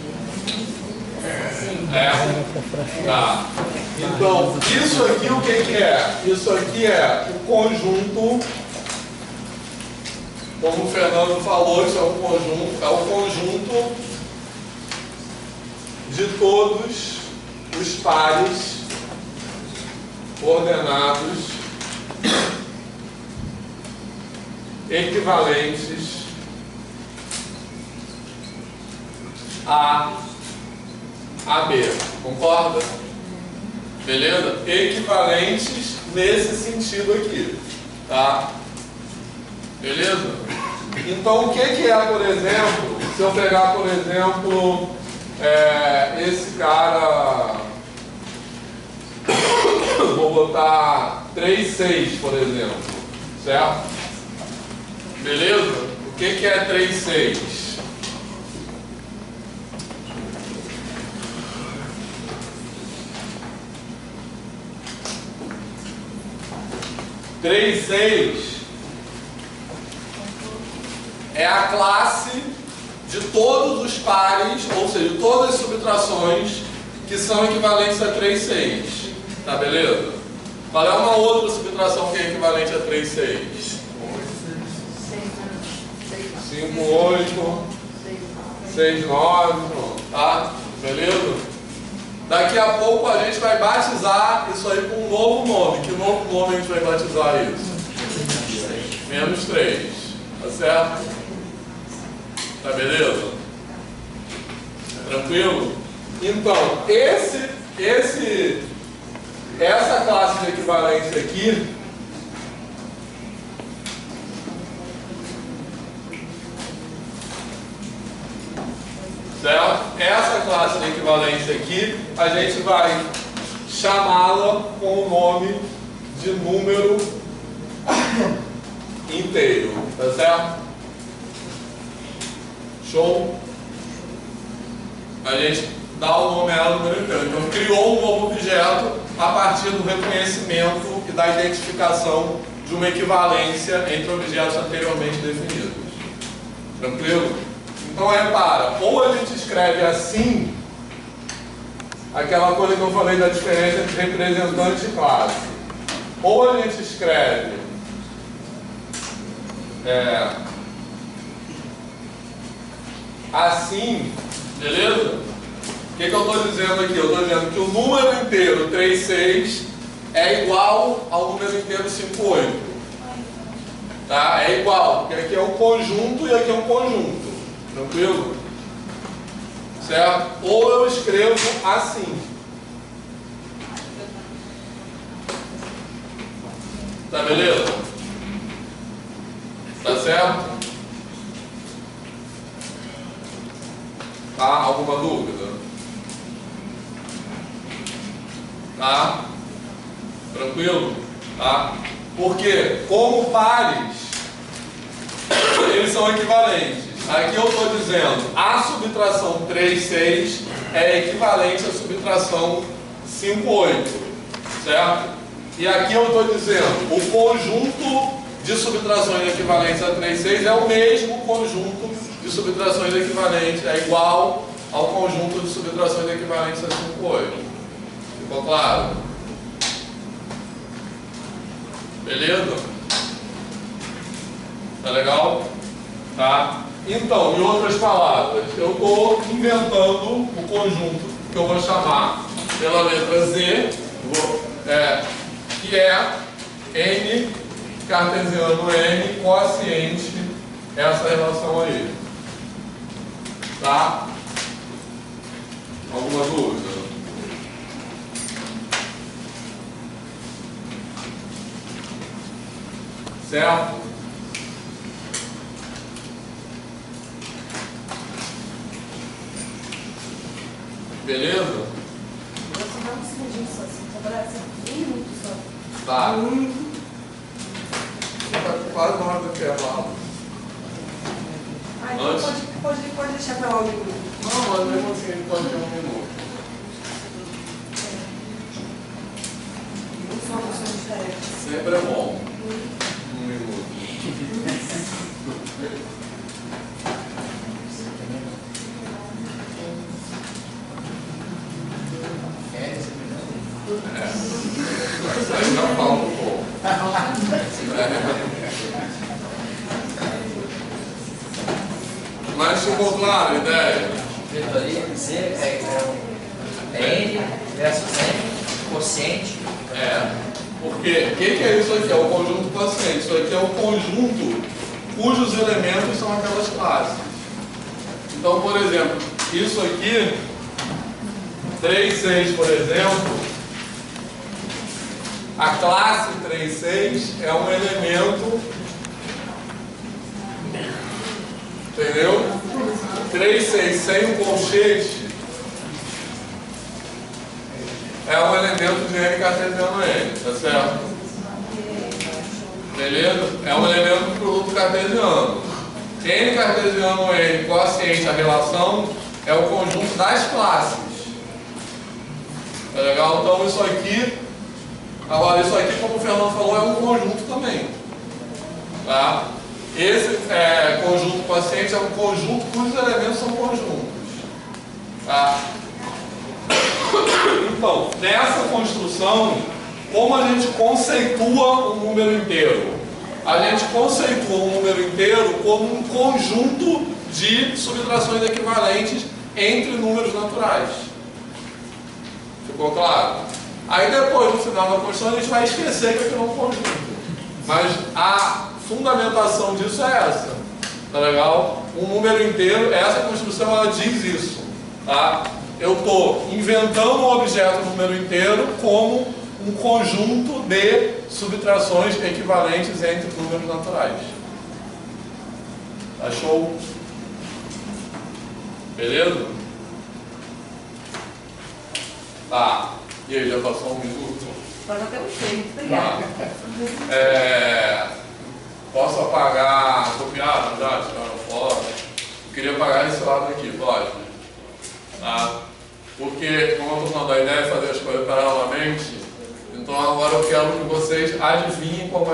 Tá. Então, isso aqui o que é? Isso aqui é o conjunto, como o Fernando falou, isso é o conjunto de todos os pares ordenados equivalentes a B. Concorda? Beleza? Equivalentes nesse sentido aqui. Tá? Beleza? Então, o que é, por exemplo, se eu pegar, por exemplo, esse cara, vou botar 3, 6, por exemplo, certo? Beleza? O que é 3, 6? Três, 6 é a classe de todos os pares, ou seja, todas as subtrações que são equivalentes a 3, 6. Tá, beleza? Qual é uma outra subtração que é equivalente a 3, 6? 5, 8, 6, 9, tá? Beleza? Daqui a pouco a gente vai batizar isso aí com um novo nome. Que novo nome a gente vai batizar isso? Menos 3. Tá certo? Tá beleza? Tranquilo? Então, essa classe de equivalência aqui certo? Essa classe de equivalência aqui, a gente vai chamá-la com o nome de número inteiro, tá certo? Show? A gente dá o nome a ela número inteiro. Então, criou um novo objeto a partir do reconhecimento e da identificação de uma equivalência entre objetos anteriormente definidos. Tranquilo? Então repara, ou a gente escreve assim, aquela coisa que eu falei da diferença entre representante e classe, ou a gente escreve assim, beleza? O que eu estou dizendo aqui? Eu estou dizendo que o número inteiro 36 é igual ao número inteiro 58. Tá? É igual, porque aqui é um conjunto e aqui é um conjunto. Tranquilo? Certo? Ou eu escrevo assim. Tá beleza? Tá certo? Tá? Alguma dúvida? Tá? Tranquilo? Tá? Porque, como pares, eles são equivalentes. Aqui eu estou dizendo, a subtração 3, 6 é equivalente à subtração 5, 8. Certo? E aqui eu estou dizendo, o conjunto de subtrações equivalentes a 3, 6 é o mesmo conjunto de subtrações equivalentes, é igual ao conjunto de subtrações equivalentes a 5, 8. Ficou claro? Beleza? Tá legal? Tá? Então, em outras palavras, eu estou inventando o conjunto que eu vou chamar pela letra Z, que é N cartesiano N quociente essa relação aí. Tá? Alguma dúvida? Certo? Beleza? Vou só dar um segundinho só, só para um minuto só. Tá. Tá quase na hora do intervalo. Então pode deixar para lá um minuto. Não, mas mesmo assim ele pode ter um minuto. Só uma questão de tarefa. Sempre é bom. Um minuto. Isso aí já fala um pouco. Mas ficou claro a ideia? Vetoria, Z é N versus N, quociente. Porque o que é isso aqui? É o conjunto quociente. Isso aqui é o conjunto cujos elementos são aquelas classes. Então, por exemplo, isso aqui, 3, 6, por exemplo, a classe 3, 6 é um elemento, entendeu? 3, 6 sem o colchete é um elemento de N cartesiano N, tá certo? Beleza? É um elemento do produto cartesiano. N cartesiano N quociente a relação é o conjunto das classes. Tá legal? Então isso aqui, agora isso aqui, como o Fernando falou, é um conjunto também. Tá? Esse conjunto quociente é um conjunto cujos elementos são conjuntos. Tá? Então, nessa construção, como a gente conceitua um número inteiro? A gente conceitua um número inteiro como um conjunto de subtrações equivalentes entre números naturais. Ficou claro? Aí depois, no final da construção, a gente vai esquecer que aquilo é um conjunto. Mas a fundamentação disso é essa. Tá legal? Um número inteiro, essa construção ela diz isso. Tá? Eu estou inventando um objeto número inteiro como um conjunto de subtrações equivalentes entre números naturais. Achou? Beleza? Tá. E aí, já passou um minuto? Pode até um tempo, obrigada. Posso apagar, copiar, já, tirar fora? Eu queria apagar esse lado aqui, pode? Tá? Porque, como eu estou falando, a ideia é fazer as coisas paralelamente, Então agora eu quero que vocês adivinhem como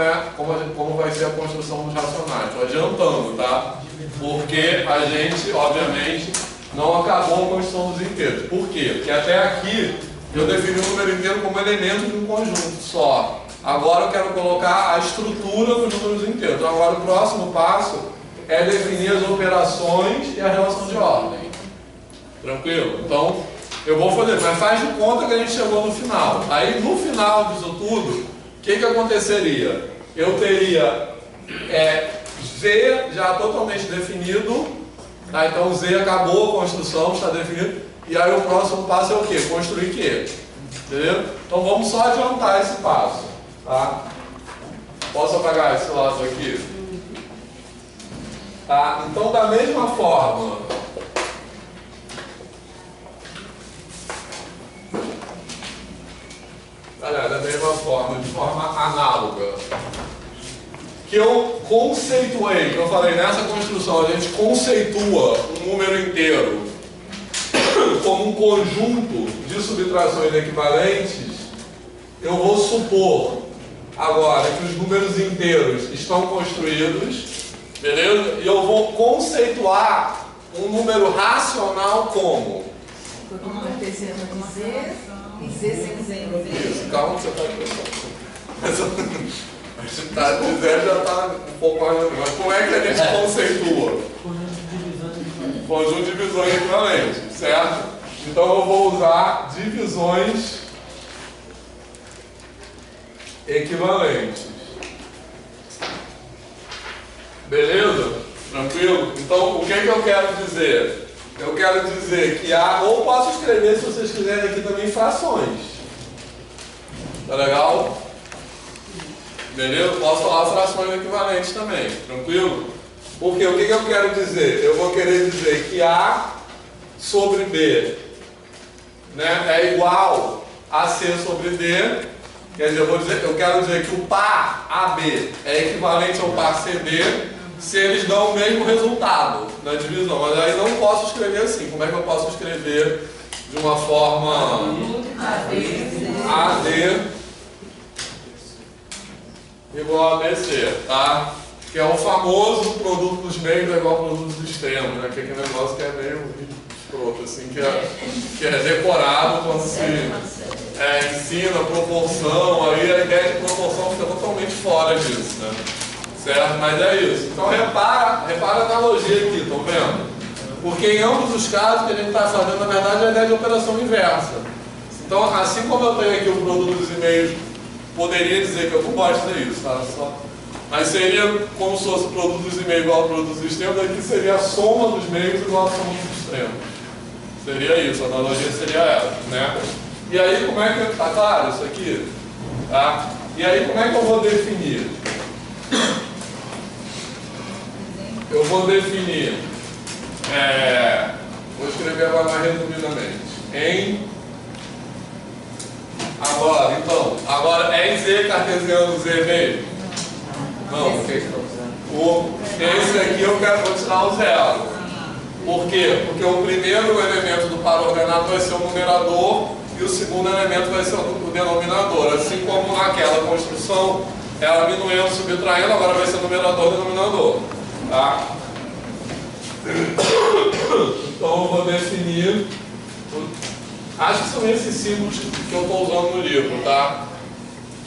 vai ser a construção dos racionais. Estou adiantando, tá? Porque a gente, obviamente, não acabou a construção dos inteiros. Por quê? Porque até aqui eu defini o número inteiro como elemento de um conjunto só. Agora eu quero colocar a estrutura dos números inteiros. Então agora o próximo passo é definir as operações e a relação de ordem. Tranquilo? Então eu vou fazer, mas faz de conta que a gente chegou no final. Aí no final disso tudo, o que aconteceria? Eu teria Z já totalmente definido, tá? Então Z acabou a construção, está definido. E aí o próximo passo é o quê? Construir Q. Entendeu? Então vamos só adiantar esse passo. Tá? Posso apagar esse lado aqui? Tá? Então da mesma forma, da mesma forma, de forma análoga, que eu conceituei, que eu falei, nessa construção a gente conceitua um número inteiro como um conjunto de subtrações equivalentes. Eu vou supor agora que os números inteiros estão construídos, beleza? E eu vou conceituar um número racional como? Como cartesiano de Z e Z sem Z. Isso, calma que você está pensando. Você está dizendo, já está um pouco mais. Mas como é que a gente conceitua? Conjunto de divisões equivalentes, certo? Então eu vou usar divisões equivalentes. Beleza? Tranquilo? Então o que eu quero dizer? Eu quero dizer que há, ou posso escrever, se vocês quiserem aqui também, frações. Tá legal? Beleza? Posso falar frações equivalentes também. Tranquilo? Porque o que eu quero dizer? Eu vou querer dizer que A sobre B, né, é igual a C sobre D. Quer dizer, eu quero dizer que o par AB é equivalente ao par CD se eles dão o mesmo resultado na divisão. Mas aí não posso escrever assim. Como é que eu posso escrever de uma forma AD igual a BC, tá? Que é o famoso produto dos meios é igual ao produto dos extremos, né? Que é aquele negócio que é meio escroto, assim, que é decorado quando se ensina proporção, aí a ideia de proporção fica totalmente fora disso, né? Certo? Mas é isso. Então repara a analogia aqui, estão vendo? Porque em ambos os casos que a gente está fazendo, na verdade, é a ideia de operação inversa. Então, assim como eu tenho aqui o produto dos e-mails, poderia dizer que eu não gosto disso, tá? Mas seria como se fosse o produto dos e-mails igual ao produto dos extremos, aqui seria a soma dos meios igual a soma dos extremos. Seria isso, a analogia seria essa, né? E aí, como é que... Tá claro isso aqui? Tá? E aí, como é que eu vou definir? Eu vou definir... vou escrever agora mais resumidamente. Agora é em Z cartesiano Z mesmo? Não. Esse aqui eu vou tirar o zero. Por quê? Porque o primeiro elemento do par ordenado vai ser o numerador e o segundo elemento vai ser o denominador. Assim como naquela construção, ela diminuindo, subtraindo, agora vai ser numerador e denominador. Tá? Então eu vou definir. Acho que são esses símbolos que eu estou usando no livro, tá?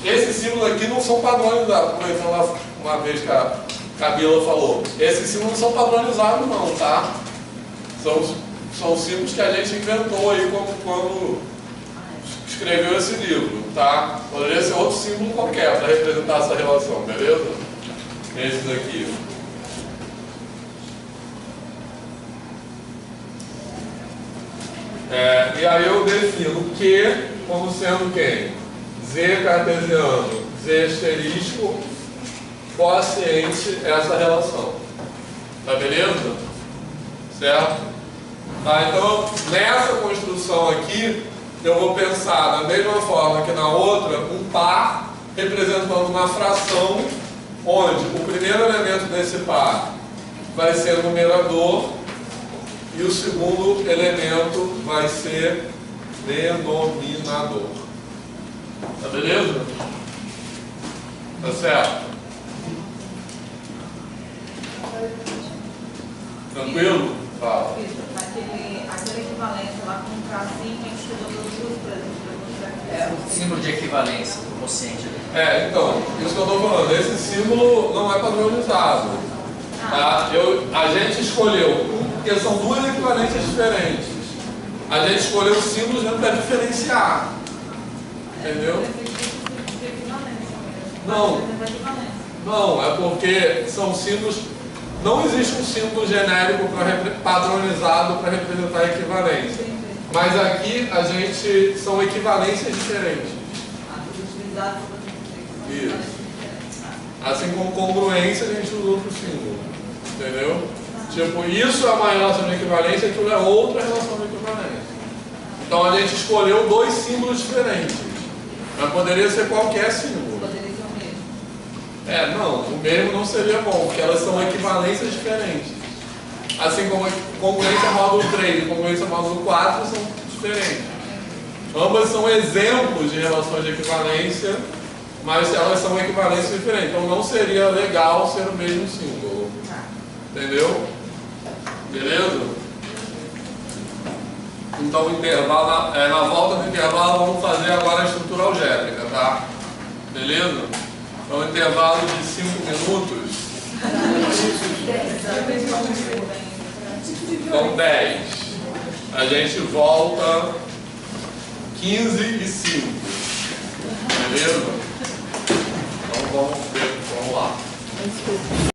Esses símbolos aqui não são padronizados, aproveitando uma vez que a Camila falou. Esses símbolos não são padronizados não, tá? São símbolos que a gente inventou aí quando escreveu esse livro, tá? Poderia ser outro símbolo qualquer para representar essa relação, beleza? Esses aqui. E aí eu defino Q como sendo quem? Z cartesiano, Z asterisco, quociente essa relação. Tá beleza? Certo? Tá, então, nessa construção aqui, eu vou pensar da mesma forma que na outra, um par representando uma fração, onde o primeiro elemento desse par vai ser o numerador e o segundo elemento vai ser denominador. Tá beleza? Tá certo? Tranquilo? Fala. Aquela equivalência lá com o tracinho, a gente estudou duas, por exemplo, para mostrar que Símbolo de equivalência, do quociente. Então, isso que eu estou falando, esse símbolo não é padronizado. Tá? A gente escolheu, porque são duas equivalências diferentes. A gente escolheu os símbolos para diferenciar. Entendeu? Não, é porque são símbolos. Não existe um símbolo genérico padronizado para representar a equivalência. Mas aqui a gente são equivalências diferentes. Isso. Assim como congruência a gente usa outro símbolo. Entendeu? Tipo, isso é uma relação de equivalência e aquilo é outra relação de equivalência. Então a gente escolheu dois símbolos diferentes. Mas poderia ser qualquer símbolo. Não, o mesmo não seria bom, porque elas são equivalências diferentes. Assim como congruência módulo 3 e congruência módulo 4 são diferentes. Ambas são exemplos de relações de equivalência, mas elas são equivalências diferentes. Então não seria legal ser o mesmo símbolo. Entendeu? Beleza? Então, intervalo, na volta do intervalo, vamos fazer agora a estrutura algébrica, tá? Beleza? Então, intervalo de 5 minutos. Então, 10. A gente volta 15 e 5. Beleza? Então, vamos lá.